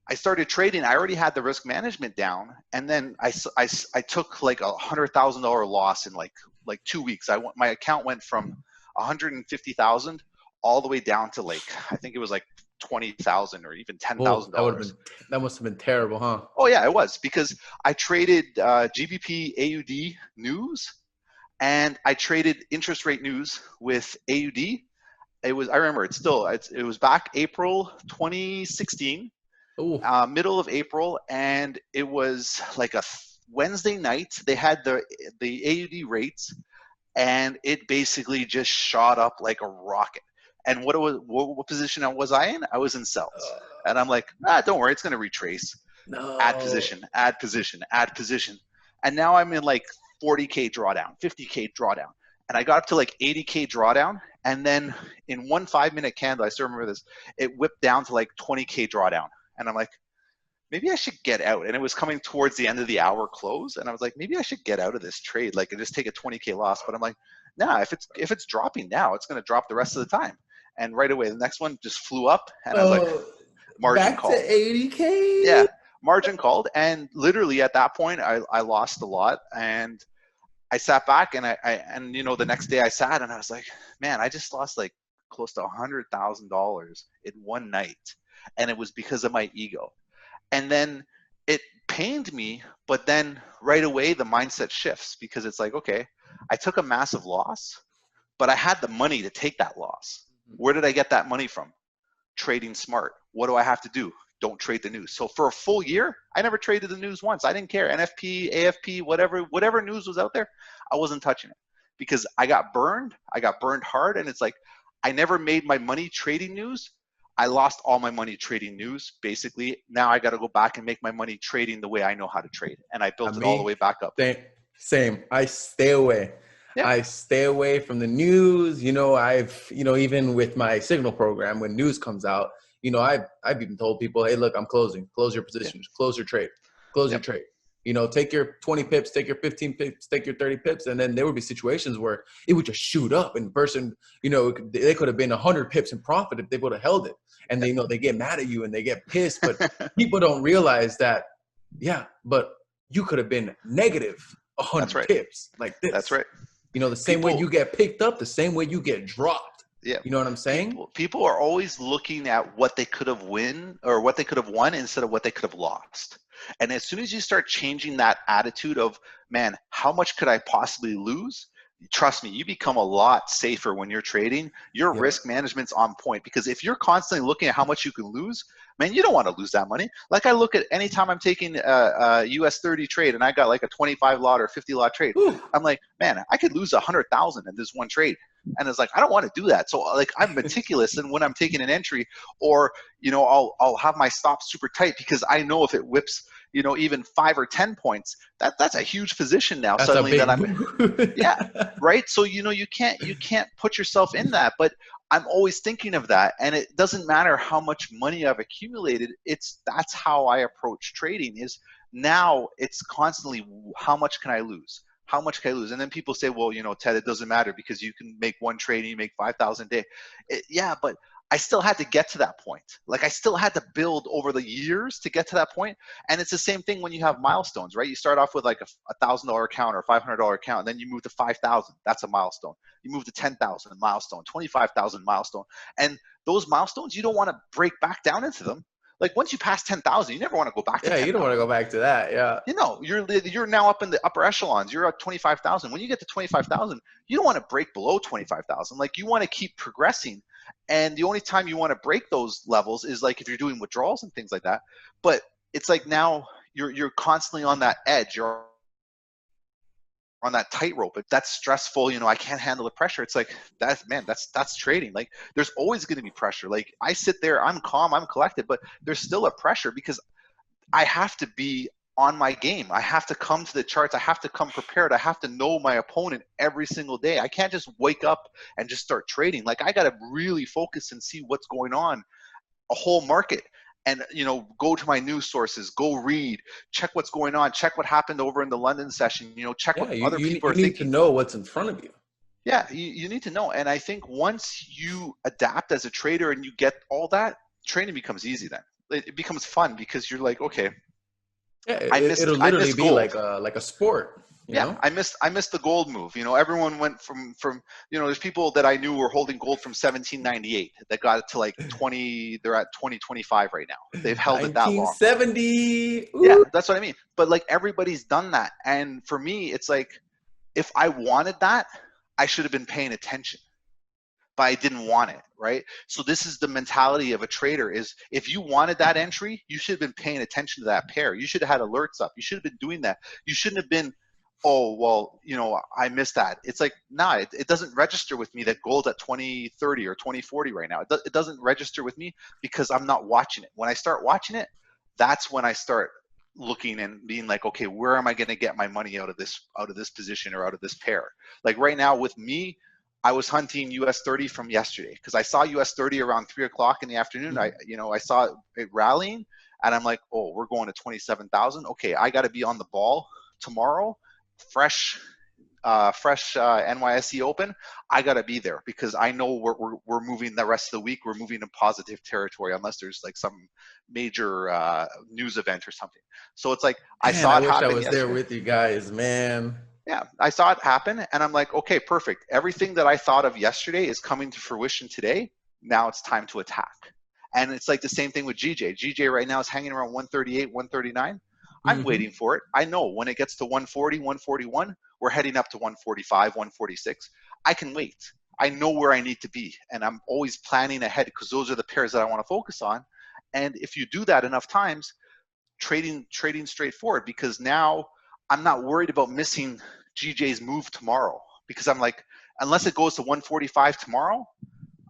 I started trading. I already had the risk management down, and then I took like $100,000 loss in like 2 weeks. My account went from 150,000 all the way down to, like, I think it was like 20,000 or even ten Oh, thousand that would have dollars. been that must have been terrible, huh? Oh yeah, it was because I traded GBP AUD news, and I traded interest rate news with AUD. I remember it was back April 2016, Oh, middle of April, and it was like a Wednesday night. They had the AUD rates, and it basically just shot up like a rocket. And what position was I in? I was in sells, and I'm like, don't worry, it's going to retrace. Add no. position, add position, add position, and now I'm in like 40K drawdown, 50K drawdown, and I got up to like 80K drawdown, and then in one 5 minute candle, I still remember this, it whipped down to like 20K drawdown, and I'm like, maybe I should get out. And it was coming towards the end of the hour close, and I was like, maybe I should get out of this trade, like, and just take a 20K loss. But I'm like, nah, if it's dropping now, it's going to drop the rest of the time. And right away, the next one just flew up, and I was like, Oh, margin back to call. 80K. Yeah, margin called. And literally at that point, I lost a lot, and I sat back, and and the next day I sat and I was like, man, I just lost like close to $100,000 in one night, and it was because of my ego. And then it pained me, but then right away the mindset shifts because it's like, okay, I took a massive loss, but I had the money to take that loss. Where did I get that money from? Trading smart. What do I have to do? Don't trade the news. So for a full year, I never traded the news once. I didn't care. NFP, AFP, whatever news was out there, I wasn't touching it because I got burned. I got burned hard, and it's like I never made my money trading news. I lost all my money trading news. Basically, now I got to go back and make my money trading the way I know how to trade, and I built it all the Me, way back up. same, same. I stay away. Yeah, I stay away from the news. Even with my signal program, when news comes out, I've even told people, hey, look, I'm closing. Close your yeah, positions. Close your trade. Close your yep, trade. Take your 20 pips, take your 15 pips, take your 30 pips. And then there would be situations where it would just shoot up and the person, they could have been 100 pips in profit if they would have held it. And they get mad at you and they get pissed. But people don't realize that, yeah, but you could have been negative that's 100 right. pips like That's this. right. The same way People, you get picked up, the same way you get dropped. yeah, You know what I'm saying? people are always looking at what they could have win or what they could have won instead of what they could have lost. And as soon as you start changing that attitude of, man, how much could I possibly lose? trust me, you become a lot safer when you're trading. Your Yeah. risk management's on point, because if you're constantly looking at how much you can lose, man, you don't want to lose that money. Like I look at anytime I'm taking a US 30 trade and I got like a 25 lot or 50 lot trade, Whew. I'm like, man, I could lose 100,000 in this one trade. And it's like, I don't want to do that. So like I'm meticulous in when I'm taking an entry, or, I'll have my stop super tight, because I know if it whips, even 5 or 10 points, that's a huge position now That's a suddenly that big I'm, move. yeah, right. So you can't put yourself in that, but I'm always thinking of that, and it doesn't matter how much money I've accumulated. That's how I approach trading. Is now it's constantly, how much can I lose, how much can I lose? And then people say, well, Ted, it doesn't matter because you can make one trade and you make 5,000 a day. Yeah, but I still had to get to that point. Like I still had to build over the years to get to that point. And it's the same thing when you have milestones, right? You start off with like a $1,000 account or $500 account, and then you move to 5,000. That's a milestone. You move to 10,000, milestone, 25,000, milestone. And those milestones, you don't want to break back down into them. Like once you pass 10,000, you never want to go back to Yeah, you don't want to 10,000. go back to that. Yeah. You're now up in the upper echelons. You're at 25,000. When you get to 25,000, you don't want to break below 25,000. Like you want to keep progressing. And the only time you want to break those levels is like if you're doing withdrawals and things like that. But it's like now you're constantly on that edge. You're on that tightrope. That's stressful. I can't handle the pressure. It's like that's trading. Like there's always going to be pressure. Like I sit there, I'm calm, I'm collected, but there's still a pressure because I have to be on my game. I have to come to the charts. I have to come prepared. I have to know my opponent every single day. I can't just wake up and just start trading. Like I got to really focus and see what's going on, a whole market, and go to my news sources, go read, check what's going on, check what happened over in the London session, check what Yeah, you, other you people you are need to thinking. know what's in front of you. Yeah, you need to know. And I think once you adapt as a trader and you get all that, trading becomes easy then. It becomes fun because you're like, okay, Yeah, I it'll missed I literally missed be gold. like a sport, you Yeah, know? I missed the gold move. Everyone went from there's people that I knew were holding gold from 1798 that got it to like 20. They're at 2025 right now. They've held it that long. 1970. Yeah, Ooh. that's what I mean. But like everybody's done that, and for me, it's like if I wanted that, I should have been paying attention, but I didn't want it, right? So this is the mentality of a trader: is if you wanted that entry, you should have been paying attention to that pair. You should have had alerts up. You should have been doing that. You shouldn't have been, oh, well, I missed that. It's like, nah, it doesn't register with me that gold's at 2030 or 2040 right now. It doesn't register with me because I'm not watching it. When I start watching it, that's when I start looking and being like, okay, where am I going to get my money out of this position or out of this pair? Like right now with me, I was hunting US 30 from yesterday because I saw US 30 around 3 o'clock in the afternoon. I saw it rallying, and I'm like, oh, we're going to 27,000. Okay, I got to be on the ball tomorrow, fresh NYSE Open. I got to be there because I know we're moving the rest of the week. We're moving in positive territory unless there's like some major news event or something. So it's like I Man, saw I it wish I happen was there yesterday. with you guys, man. Yeah, I saw it happen, and I'm like, okay, perfect. Everything that I thought of yesterday is coming to fruition today. Now it's time to attack. And it's like the same thing with GJ. GJ right now is hanging around 138, 139. I'm Hmm. waiting for it. I know when it gets to 140, 141, we're heading up to 145, 146. I can wait. I know where I need to be, and I'm always planning ahead because those are the pairs that I want to focus on. And if you do that enough times, trading straightforward, because now I'm not worried about missing GJ's move tomorrow, because I'm like, unless it goes to 145 tomorrow,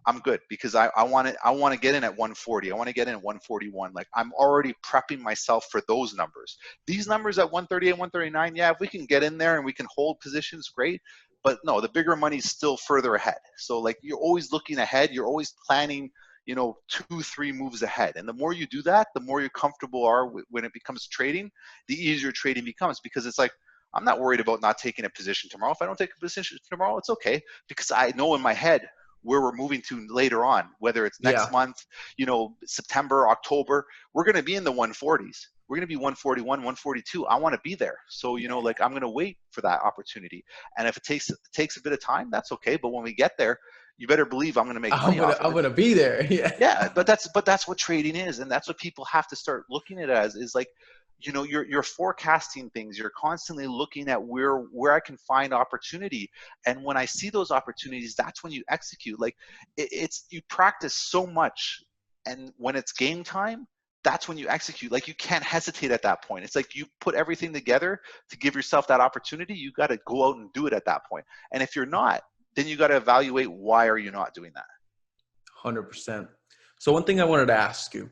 I'm good, because I want to get in at 140. I want to get in at 141. Like I'm already prepping myself for those numbers. These numbers at 138, 139, yeah, if we can get in there and we can hold positions, great. But no, the bigger money is still further ahead. So like you're always looking ahead. You're always planning, 2, 3 moves ahead. And the more you do that, the more you comfortable are when it becomes trading, the easier trading becomes, because it's like, I'm not worried about not taking a position tomorrow. If I don't take a position tomorrow, it's okay, because I know in my head where we're moving to later on, whether it's next Yeah. month, September, October, we're going to be in the 140s. We're going to be 141, 142. I want to be there. So, like I'm going to wait for that opportunity. And if it takes a bit of time, that's okay. But when we get there, you better believe I'm going to make I'm money gonna off of I'm it. gonna be there. Yeah, Yeah. but that's what trading is, and that's what people have to start looking at it as, is like, you're forecasting things. You're constantly looking at where I can find opportunity, and when I see those opportunities, that's when you execute. Like it's you practice so much, and when it's game time, that's when you execute. Like you can't hesitate at that point. It's like you put everything together to give yourself that opportunity. You got to go out and do it at that point. And if you're not, then you got to evaluate, why are you not doing that? 100%. So one thing I wanted to ask you,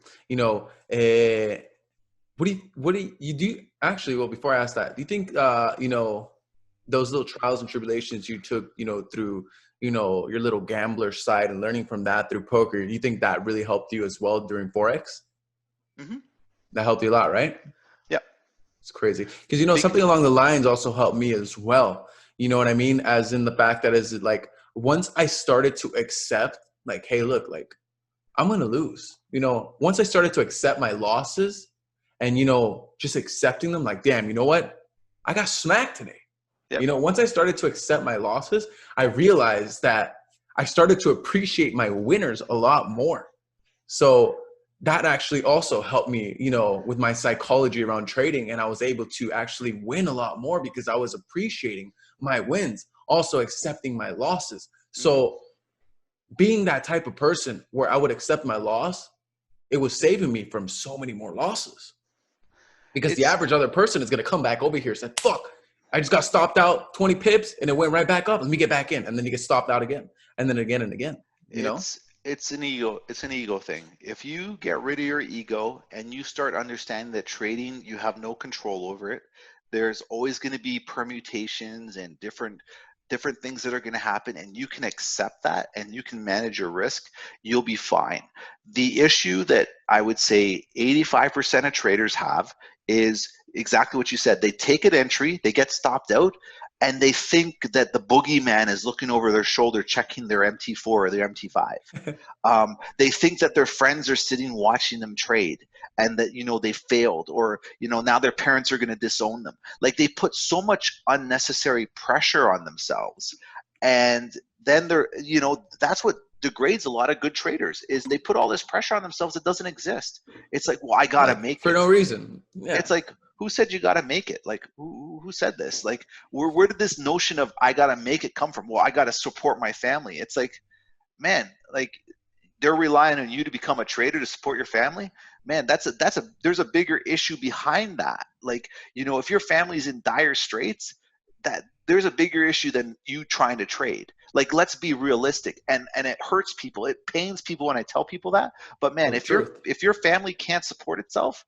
what do you do? Actually, well, before I ask that, do you think, those little trials and tribulations you took, through, your little gambler side and learning from that through poker, do you think that really helped you as well during Forex? Mm-hmm. That helped you a lot, right? Yeah. It's crazy. Because, Big something thing. along the lines also helped me as well. You know what I mean? As in the fact that is like, once I started to accept, like, hey, look, like, I'm going to lose. Once I started to accept my losses and, just accepting them, like, damn, you know what? I got smacked today. Yep. Once I started to accept my losses, I realized that I started to appreciate my winners a lot more. So that actually also helped me, with my psychology around trading. And I was able to actually win a lot more because I was appreciating my wins, also accepting my losses. Mm-hmm. So being that type of person where I would accept my loss, it was saving me from so many more losses. Because the It's average other person is going to come back over here and say, fuck, I just got stopped out 20 pips and it went right back up. Let me get back in. And then you get stopped out again. And then again and again, it's an ego thing. If you get rid of your ego and you start understanding that trading, you have no control over it, there's always going to be permutations and different things that are going to happen, and you can accept that and you can manage your risk, you'll be fine. The issue that I would say 85% of traders have is exactly what you said. They take an entry, they get stopped out, and they think that the boogeyman is looking over their shoulder checking their MT4 or their MT5. They think that their friends are sitting watching them trade, and that they failed, or now their parents are going to disown them. Like they put so much unnecessary pressure on themselves, and then that's what degrades a lot of good traders, is they put all this pressure on themselves that doesn't exist. It's like, well, I gotta like make for it. no reason. Yeah. It's like, who said you got to make it? Like, who said this? Like, where did this notion of I got to make it come from? Well, I got to support my family. It's like, man, like they're relying on you to become a trader to support your family. Man, there's a bigger issue behind that. Like, if your family's in dire straits, that there's a bigger issue than you trying to trade. Like, let's be realistic. And it hurts people. It pains people when I tell people that. But man, Well, the truth. if your family can't support itself,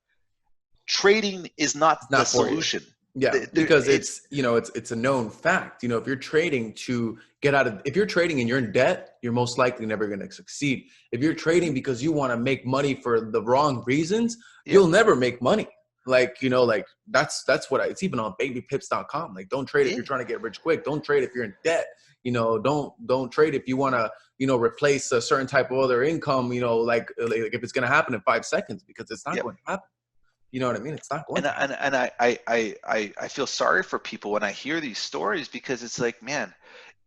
trading is not It's the not for you. solution. Yeah, because it's it's a known fact. If you're trading to get out of, if you're trading and you're in debt, you're most likely never going to succeed. If you're trading because you want to make money for the wrong reasons, Yep. you'll never make money. Like, like that's what it's even on babypips.com. Like, don't trade if you're trying to get rich quick. Don't trade if you're in debt. Don't trade if you want to, replace a certain type of other income, like if it's going to happen in 5 seconds, because it's not Yep. going to happen. You know what I mean? It's not going to happen. And I feel sorry for people when I hear these stories, because it's like, man,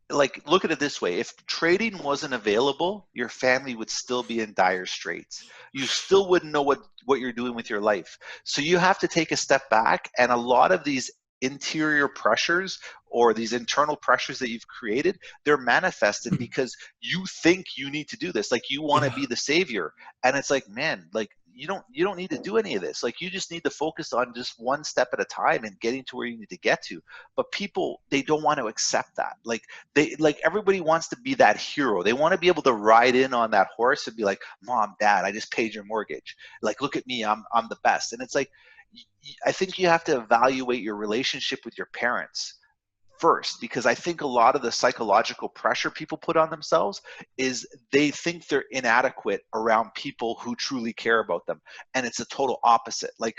like, look at it this way. If trading wasn't available, your family would still be in dire straits. You still wouldn't know what you're doing with your life. So you have to take a step back, and a lot of these interior pressures or these internal pressures that you've created, they're manifested because you think you need to do this. Like, you want to be the savior. And it's like, man, like, you don't need to do any of this. Like, you just need to focus on just one step at a time and getting to where you need to get to. But people, they don't want to accept that. Like everybody wants to be that hero. They want to be able to ride in on that horse and be like, Mom, Dad, I just paid your mortgage. Like, look at me, I'm the best. And it's like, I think you have to evaluate your relationship with your parents first, because I think a lot of the psychological pressure people put on themselves is they think they're inadequate around people who truly care about them. And it's a total opposite. Like,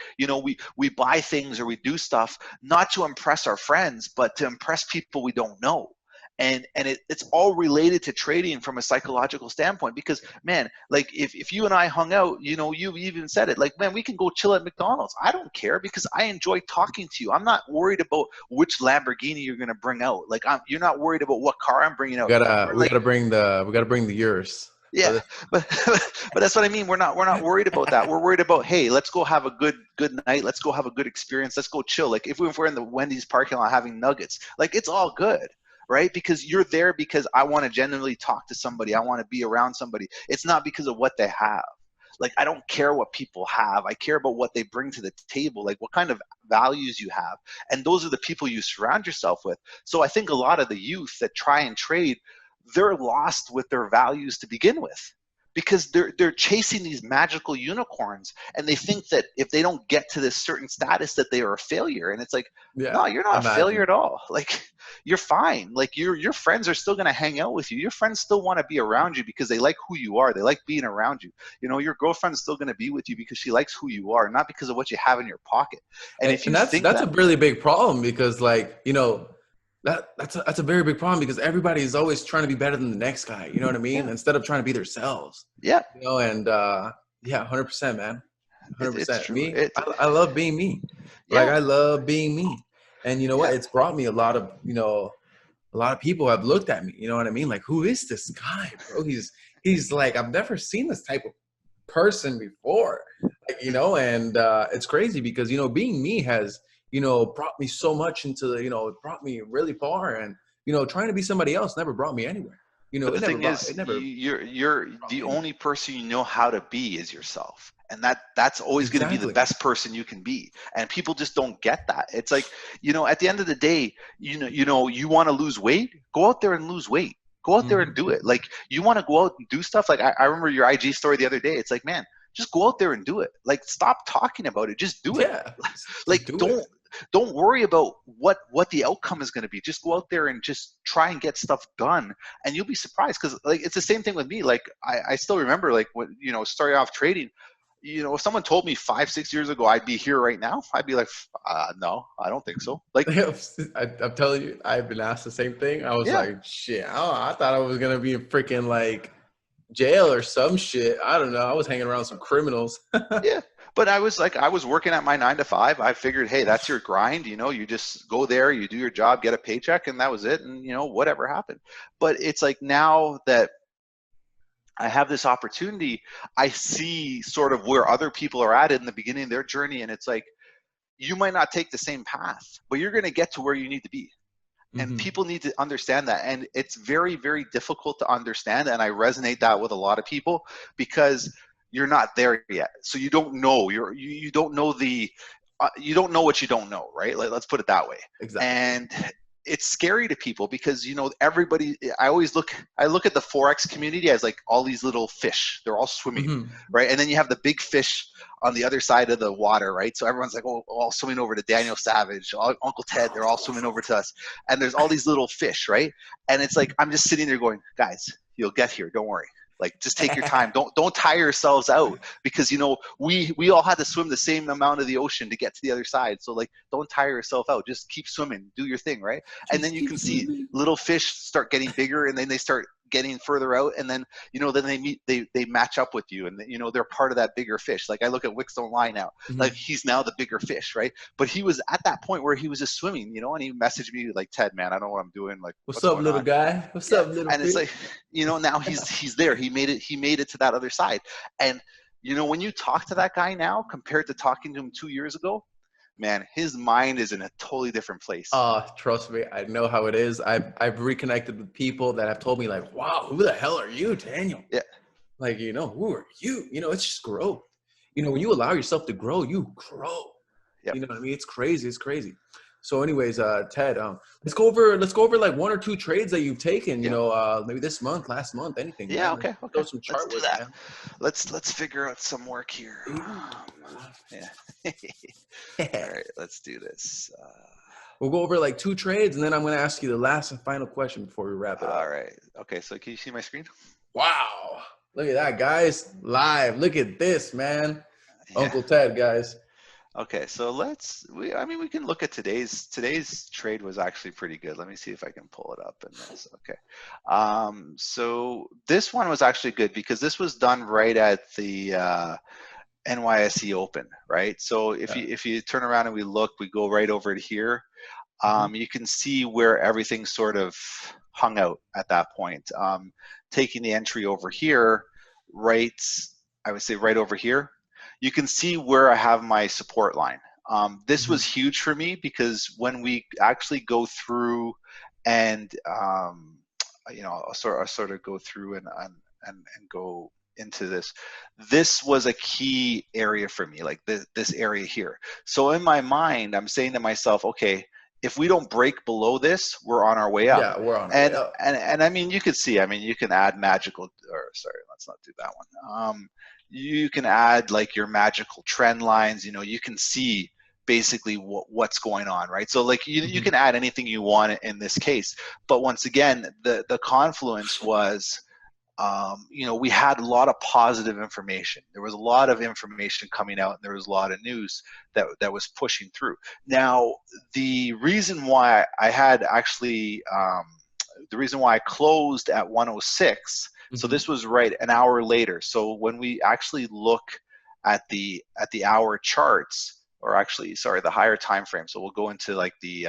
we buy things or we do stuff not to impress our friends, but to impress people we don't know. And it's all related to trading from a psychological standpoint, because, man, like, if you and I hung out, you even said it, like, man, we can go chill at McDonald's. I don't care, because I enjoy talking to you. I'm not worried about which Lamborghini you're going to bring out. Like, you're not worried about what car I'm bringing out. We Like, gotta bring the yours. Yeah, So this, but but that's what I mean. We're not worried about that. We're worried about, hey, let's go have a good night. Let's go have a good experience. Let's go chill. Like if we're in the Wendy's parking lot having nuggets, like it's all good, right? Because you're there because I want to genuinely talk to somebody. I want to be around somebody. It's not because of what they have. Like I don't care what people have. I care about what they bring to the table. Like what kind of values you have, and those are the people you surround yourself with. So I think a lot of the youth that try and trade, they're lost with their values to begin with, because they're chasing these magical unicorns, and they think that if they don't get to this certain status that they are a failure. And it's like, yeah, no, you're not a failure imagine. at all. Like you're fine. Like your friends are still going to hang out with you. Your friends still want to be around you because they like who you are. They like being around you. You know, your girlfriend's still going to be with you because she likes who you are, not because of what you have in your pocket. And if And you that's think that's a that, really big problem because like, that's a very big problem because everybody is always trying to be better than the next guy. You know what I mean? yeah, Instead of trying to be themselves. yeah, And yeah, 100%, man. it's 100%. true. Me, I love being me. Like Yeah, I love being me. And you know what? yeah. It's brought me a lot of people have looked at me. You know what I mean? Like, who is this guy, bro? He's like, I've never seen this type of person before. Like, and it's crazy because being me has brought me so much into it brought me really far, and trying to be somebody else never brought me anywhere. But the It never thing brought is, it never you're brought the me anywhere. only person you know how to be is yourself, and that's always going to be the Exactly. best person you can be. And people just don't get that. It's like, at the end of the day, you want to lose weight, go out there and lose weight. Go out there and Hmm. do it. Like you want to go out and do stuff. Like I remember your IG story the other day. It's like, man, just go out there and do it. Like stop talking about it. Just do it. Yeah, Like just do it. don't worry about what the outcome is going to be. Just go out there and just try and get stuff done, and you'll be surprised. Because like it's the same thing with me. Like I still remember, like when starting off trading, if someone told me 5 6 years ago I'd be here right now, I'd be like, no, I don't think so. Like, I'm telling you, I've been asked the same thing. I was yeah, like, shit, I thought I was gonna be in freaking like jail or some shit. I don't know. I was hanging around some criminals. yeah. But I was working at my 9 to 5. I figured, hey, that's your grind. You just go there, you do your job, get a paycheck, and that was it. And whatever happened. But it's like now that I have this opportunity, I see sort of where other people are at in the beginning of their journey. And it's like, you might not take the same path, but you're going to get to where you need to be. And Hmm. people need to understand that. And it's very, very difficult to understand. And I resonate that with a lot of people because you're not there yet. So you don't know, you don't know you don't know what you don't know, right? Like, let's put it that way. Exactly. And it's scary to people because everybody, I look at the Forex community as like all these little fish. They're all swimming, Hmm. right? And then you have the big fish on the other side of the water, right? So everyone's like, oh, all swimming over to Daniel Savage, Uncle Ted, they're all swimming over to us. And there's all these little fish, right? And it's like, I'm just sitting there going, guys, you'll get here, don't worry. Like, just take your time. Don't tire yourselves out, because we all had to swim the same amount of the ocean to get to the other side. So like, don't tire yourself out. Just keep swimming, do your thing, right? And then Just you keep can see swimming. little fish start getting bigger, and then they start getting further out, and then then they match up with you, and they're part of that bigger fish. Like, I look at Wicks Don't Lie now, like Hmm. he's now the bigger fish, right? But he was at that point where he was just swimming, and he messaged me like, Ted, man, I don't know what I'm doing, like, What's what's up, going little on? guy? What's Yeah. up, little And it's fish? like, now he's there. He made it to that other side. And when you talk to that guy now compared to talking to him 2 years ago, man, his mind is in a totally different place. Trust me, I know how it is. I've reconnected with people that have told me like, "Wow, who the hell are you, Daniel?" Yeah. Like, who are you? It's just growth. When you allow yourself to grow, you grow. Yep. You know what I mean? It's crazy. It's crazy. So, anyways, Ted, let's go over like one or two trades that you've taken. Yeah. Maybe this month, last month, anything, Yeah. man. Like, Okay. throw Okay. some Let's chart do work, that. man. Let's figure out some work here. Ooh. Yeah. All right. Let's do this. We'll go over like two trades, and then I'm going to ask you the last and final question before we wrap it All up. right. Okay. So can you see my screen? Wow. Look at that, guys. Live. Look at this, man. Yeah. Uncle Ted, guys. Okay, so we can look at today's trade was actually pretty good. Let me see if I can pull it up in this. Okay. So this one was actually good because this was done right at the NYSE Open, right? So if Yeah. you turn around and we go right over to here, Mhm. you can see where everything sort of hung out at that point. Taking the entry over here, right, I would say right over here, you can see where I have my support line. This was huge for me because when we actually go through and I'll sort of go through and go into this. This was a key area for me, like this area here. So in my mind, I'm saying to myself, okay, if we don't break below this, we're on our way up. Yeah, we're on our way And up. and I mean, you could see, I mean, you can add magical, or sorry, let's not do that one. You can add like your magical trend lines. You know, you can see basically what's going on, right? So like you can add anything you want in this case. But once again, the confluence was, we had a lot of positive information. There was a lot of information coming out, and there was a lot of news that was pushing through. Now, the reason why I had actually, the reason why I closed at 106, so this was right an hour later. So when we actually look at the hour charts, or actually, sorry, the higher time frame. So we'll go into like the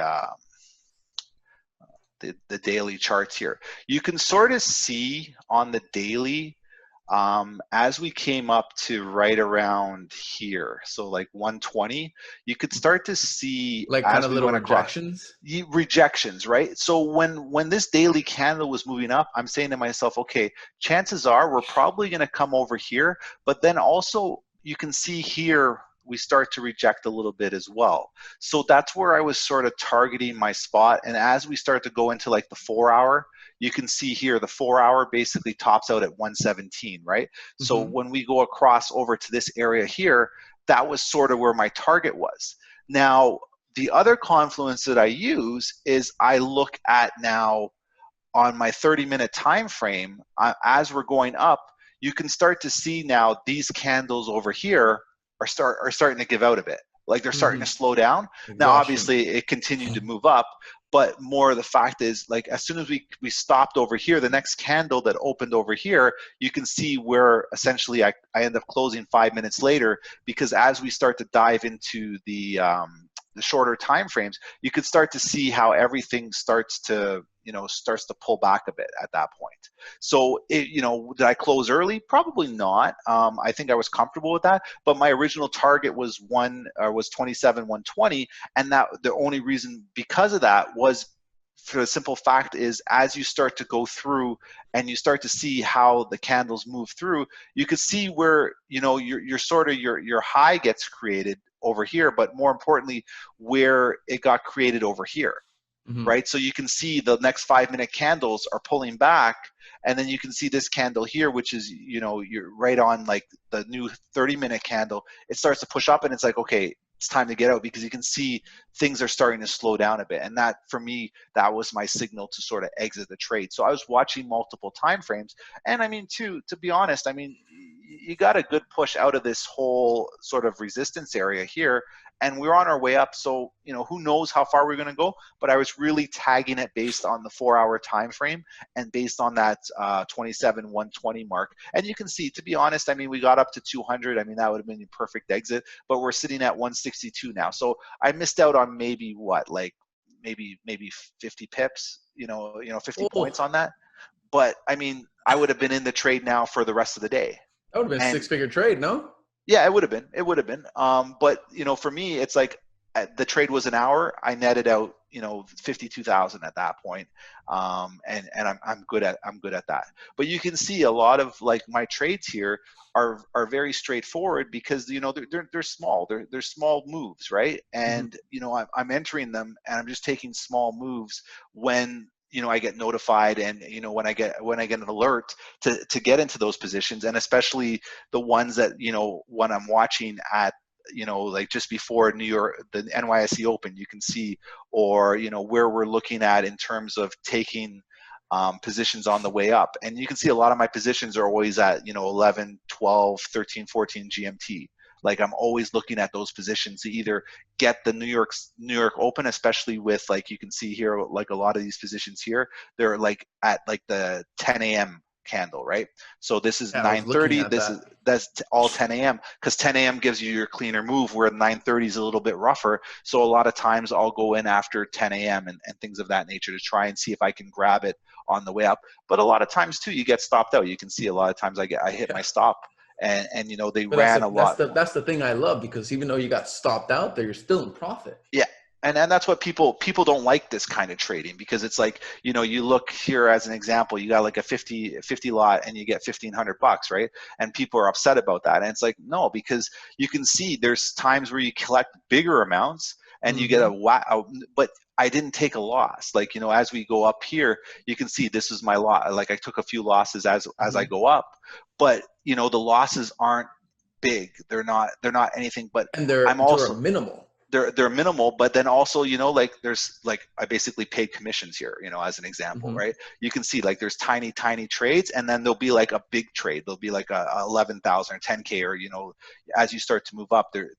daily charts here. You can sort of see on the daily, as we came up to right around here, so like 120, you could start to see, Like kind as of we little went across, rejections. rejections, right? So when this daily candle was moving up, I'm saying to myself, okay, chances are we're probably going to come over here, but then also you can see here we start to reject a little bit as well. So that's where I was sort of targeting my spot. And as we start to go into like the 4 hour, you can see here the 4 hour basically tops out at 117, right? So when we go across over to this area here, that was sort of where my target was. Now, the other confluence that I use is I look at now on my 30-minute time frame, as we're going up, you can start to see now these candles over here are starting to give out a bit. Like they're starting to slow down. Now, Exhaustion. obviously, it continued to move up, but more of the fact is, like, as soon as we stopped over here, the next candle that opened over here, you can see where essentially I end up closing 5 minutes later, because as we start to dive into the shorter time frames, you could start to see how everything starts to pull back a bit at that point. So did I close early? Probably not. I think I was comfortable with that, but my original target was 27 120, and that the only reason because of that was, for the simple fact is, as you start to go through and you start to see how the candles move through, you could see where your high gets created over here, but more importantly, where it got created over here, right? So you can see the next 5 minute candles are pulling back, and then you can see this candle here, which is, you're right on like the new 30-minute candle. It starts to push up, and it's like, okay, it's time to get out, because you can see things are starting to slow down a bit. And that, for me, that was my signal to sort of exit the trade. So I was watching multiple time frames. And I mean, to be honest, I mean, you got a good push out of this whole sort of resistance area here, and we're on our way up. So, who knows how far we're going to go, but I was really tagging it based on the 4 hour time frame and based on that 27 120 mark. And you can see, to be honest, I mean, we got up to 200. I mean, that would have been a perfect exit, but we're sitting at 162 now. So I missed out on maybe maybe 50 pips, 50 points on that. But I mean, I would have been in the trade now for the rest of the day. That would have been a And six-figure trade, no? yeah, it would have been. It would have been. But for me, it's like, the trade was an hour. I netted out, 52,000 at that point. And I'm good at that. But you can see a lot of like my trades here are very straightforward, because they're small. They're small moves, right? And I'm entering them, and I'm just taking small moves when I get notified, and when I get an alert to get into those positions, and especially the ones that when I'm watching at like just before the NYSE Open, you can see, or where we're looking at in terms of taking positions on the way up, and you can see a lot of my positions are always at 11, 12, 13, 14 GMT. Like, I'm always looking at those positions to either get the New York Open, especially with, like, you can see here, like a lot of these positions here, they're like at like the 10 a.m. candle, right? So this is Yeah, I was looking 9:30. at that. That's all 10 a.m. because 10 a.m. gives you your cleaner move, where 9:30 is a little bit rougher. So a lot of times I'll go in after 10 a.m. And things of that nature to try and see if I can grab it on the way up. But a lot of times too, you get stopped out. You can see a lot of times I hit my Yeah. stop, and they But that's ran the a that's lot. the that's the thing I love, because even though you got stopped out there, you're still in profit. Yeah. And that's what people don't like, this kind of trading, because it's like, you look here as an example, you got like a 50 lot and you get $1,500, right? And people are upset about that. And it's like, no, because you can see there's times where you collect bigger amounts and you get Mm-hmm. but I didn't take a loss. Like, as we go up here, you can see this is my lot. Like I took a few losses as I Mm-hmm. go up, but the losses aren't big. They're not anything, but And I'm they're also minimal. they're minimal, but then also, like there's like I basically paid commissions here, as an example, Mm-hmm. right? You can see like there's tiny trades, and then there'll be like a big trade. There'll be like a 11,000 or 10K, or as you start to move up there,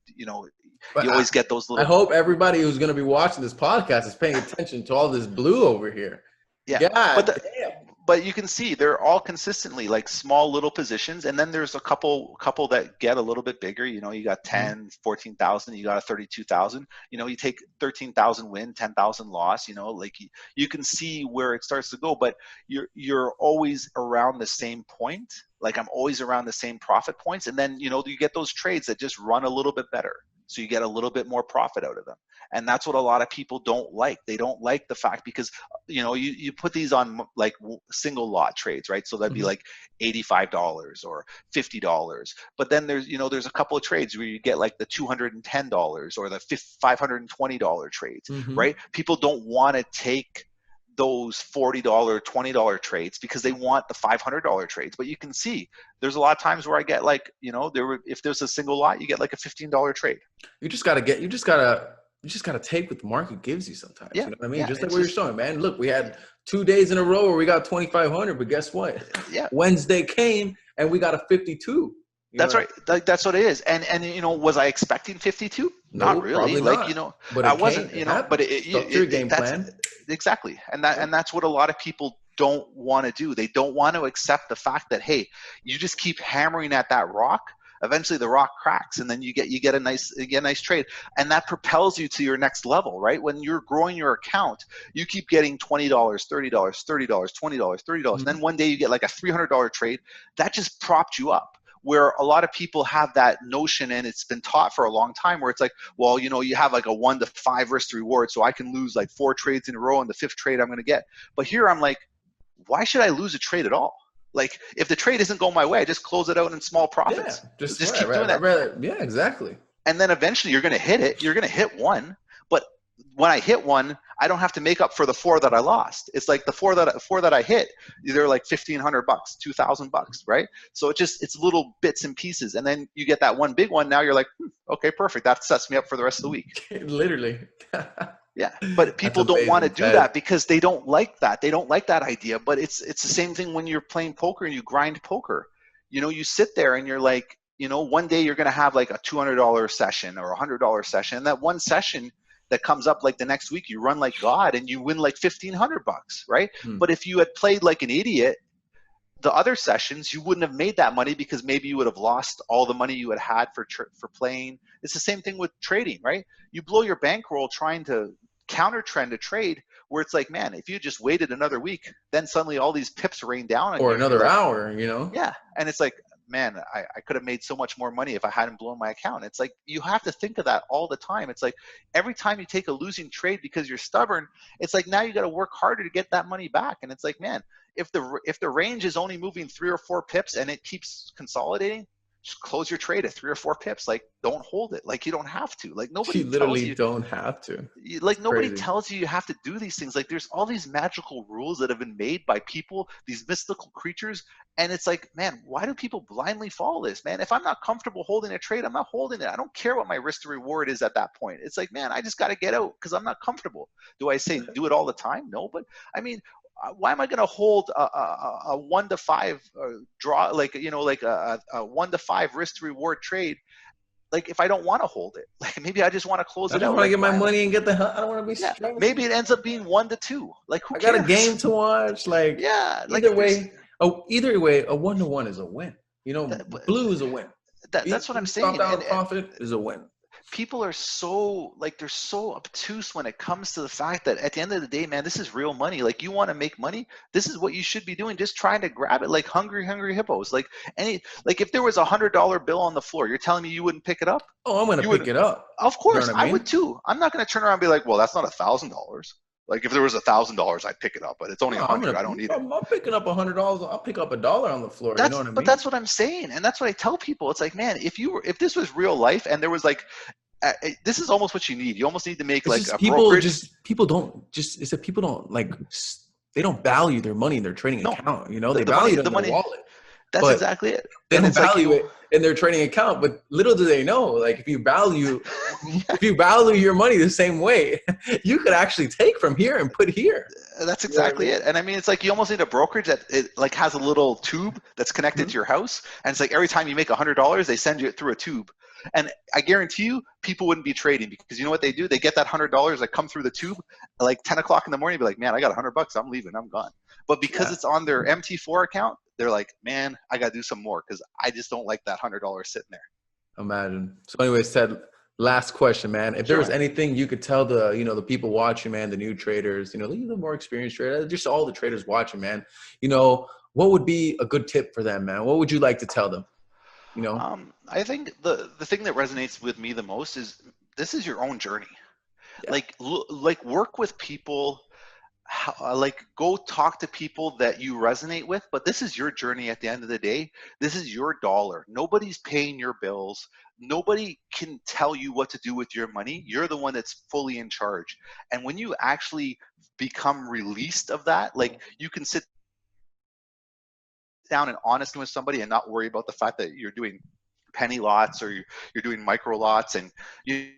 But you always get those I little. hope everybody who's going to be watching this podcast is paying attention to all this blue over here. Yeah, but God the, damn. but you can see they're all consistently like small little positions, and then there's a couple that get a little bit bigger. You got Mm-hmm. 10, 14,000, you got a 32,000. You take 13,000 win, 10,000 loss. Like you can see where it starts to go, but you're always around the same point. Like I'm always around the same profit points, and then you get those trades that just run a little bit better, so you get a little bit more profit out of them. And that's what a lot of people don't like. They don't like the fact, because you put these on like single lot trades, right? So that'd be Mm-hmm. like $85 or $50. But then there's a couple of trades where you get like the $210 or the $520 trades, Mm-hmm. right? People don't want to take those $40, $20 trades because they want the $500 trades. But you can see there's a lot of times where I get like, if there's a single lot, you get like a $15 trade. You just gotta take what the market gives you sometimes. Yeah, You know what I mean? yeah, Just like it's what you're just, showing, man. Look, we had 2 days in a row where we got 2,500, but guess what? yeah. Wednesday came and we got a 52. You know That's what I right. That's what it is. And was I expecting 52? Not No, really. probably Like, not. But I it came. wasn't. It But happened. Structure your game that's plan. exactly. And Yeah. that's what a lot of people don't want to do. They don't want to accept the fact that, hey, you just keep hammering at that rock. Eventually, the rock cracks, and then you get a nice trade, and that propels you to your next level, right? When you're growing your account, you keep getting $20, $30, $30, $20, $30, and Mhm. then one day you get like a $300 trade. That just propped you up. Where a lot of people have that notion, and it's been taught for a long time, where it's like, well, you have like a 1 to 5 risk to reward, so I can lose like 4 trades in a row, and the 5th trade I'm going to get. But here I'm like, why should I lose a trade at all? Like, if the trade isn't going my way, I just close it out in small Yeah, profits. just Just right. keep doing I'd that. rather. Yeah, exactly. And then eventually you're going to hit it. You're going to hit one. But when I hit one, I don't have to make up for the 4 that I lost. It's like the four that I hit, they're like $1,500, $2,000, right? So it's little bits and pieces. And then you get that one big one. Now you're like, okay, perfect. That sets me up for the rest of the week. Literally. Yeah, but That's people don't want to amazing, do Ted. that because they don't like that. They don't like that idea. But it's the same thing when you're playing poker and you grind poker. You sit there and you're like, one day you're going to have like a $200 session or a $100 session, and that one session that comes up like the next week, you run like God and you win like $1,500, right? Hmm. But if you had played like an idiot, the other sessions you wouldn't have made that money because maybe you would have lost all the money you had for playing. It's the same thing with trading, right? You blow your bankroll trying to counter trend a trade where it's like, man, if you just waited another week, then suddenly all these pips rain down on Or you and you're another like, hour. yeah. And it's like, man, I could have made so much more money if I hadn't blown my account. It's like, you have to think of that all the time. It's like every time you take a losing trade because you're stubborn, it's like now you got to work harder to get that money back. And it's like, man, if the range is only moving 3 or 4 pips and it keeps consolidating, just close your trade at 3 or 4 pips. Like, don't hold it. Like, you don't have to. Like, You nobody tells literally you. don't have to. Like, It's nobody crazy. tells you have to do these things. Like, there's all these magical rules that have been made by people, these mystical creatures, and it's like, man, why do people blindly follow this? Man, if I'm not comfortable holding a trade, I'm not holding it. I don't care what my risk to reward is at that point. It's like, man, I just got to get out because I'm not comfortable. Do I say do it all the time? No, but I mean, why am I going to hold a 1 to 5 draw, like, like a 1 to 5 risk to reward trade? Like, if I don't want to hold it, like maybe I just want to close I it just out. want to Like, get my why am I? money and get the hell. I don't want to be Yeah, stressed. maybe it ends up being 1 to 2. Like, who I got a cares? game to watch. Like, Yeah, like either there's way, Oh, either way, a 1-to-1 is a win. You know, That, blue is a win. that's what I'm Stop saying. down And profit is a win. people are so like they're so obtuse when it comes to the fact that at the end of the day, man, this is real money. Like you want to make money, this is what you should be doing. Just trying to grab it like hungry hippos. Like if there was $100 bill on the floor, you're telling me you wouldn't pick it up? Oh, I'm gonna You pick would, it up. of You know what course, I I would mean? too. I'm not going to turn around and be like, well, that's not $1,000. Like if there was $1,000, I'd pick it up, but it's only No, 100. I don't need it. I'm picking up $100. I'll pick up $1 on the floor. You know what I But mean? that's what I'm saying, and that's what I tell people. It's like, man, if this was real life and there was like this is almost what you need. You almost need to make It's like just a brokerage. people don't just it's that people don't like they don't value their money in their trading No, account. You know, they the value money, it in their wallet, that's but exactly it. they And don't it's like, value it in their trading account. But little do they know, like if you value your money the same way, you could actually take from here and put here. that's You know what I exactly mean? it. And I mean, it's like you almost need a brokerage that it like has a little tube that's connected to Mhm. your house, and it's like every time you make $100, they send you it through a tube. And I guarantee you, people wouldn't be trading because you know what they do? They get that $100 that come through the tube, like 10 o'clock in the morning, be like, man, I got $100, I'm leaving, I'm gone. But because Yeah, it's on their MT4 account, they're like, man, I got to do some more because I just don't like that $100 sitting there. imagine. So, anyways, Ted, last question, man. If there Sure, was man. anything you could tell the people watching, man, the new traders, the more experienced traders, just all the traders watching, man, what would be a good tip for them, man? What would you like to tell them? You know? I think the thing that resonates with me the most is this is your own journey. Yeah. Like work with people, like go talk to people that you resonate with, but this is your journey at the end of the day. This is your dollar. Nobody's paying your bills. Nobody can tell you what to do with your money. You're the one that's fully in charge. And when you actually become released of that, like you can sit down and honest with somebody and not worry about the fact that you're doing penny lots or you're doing micro lots, and you're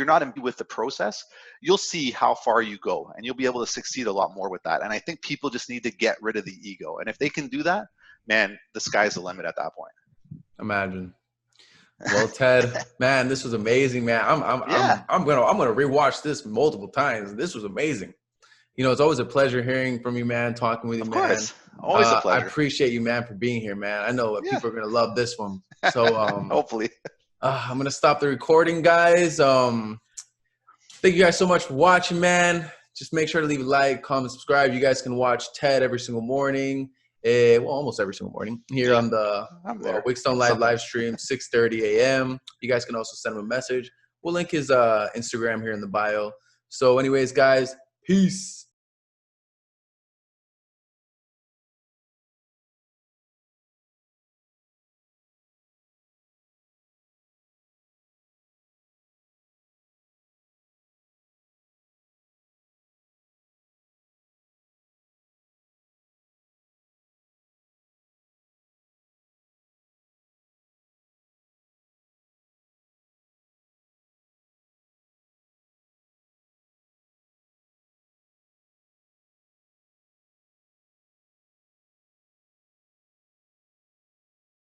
not in with the process, you'll see how far you go and you'll be able to succeed a lot more with that. And I think people just need to get rid of the ego, and if they can do that, man, the sky's the limit at that point. Imagine. Well, Ted, man, this was amazing, man. Yeah, I'm gonna rewatch this multiple times. This was amazing. It's always a pleasure hearing from you, man, talking with you, of man. course, always a I pleasure. appreciate you, man, for being here, man. I know that Yeah. people are gonna love this one. So Hopefully. I'm gonna stop the recording, guys. Thank you guys so much for watching, man. Just make sure to leave a like, comment, subscribe. You guys can watch Ted every single morning. Almost every single morning here Yeah, on the I'm there Wickstone Live live sometimes. stream, 6:30 a.m. You guys can also send him a message. We'll link his Instagram here in the bio. So anyways, guys, peace.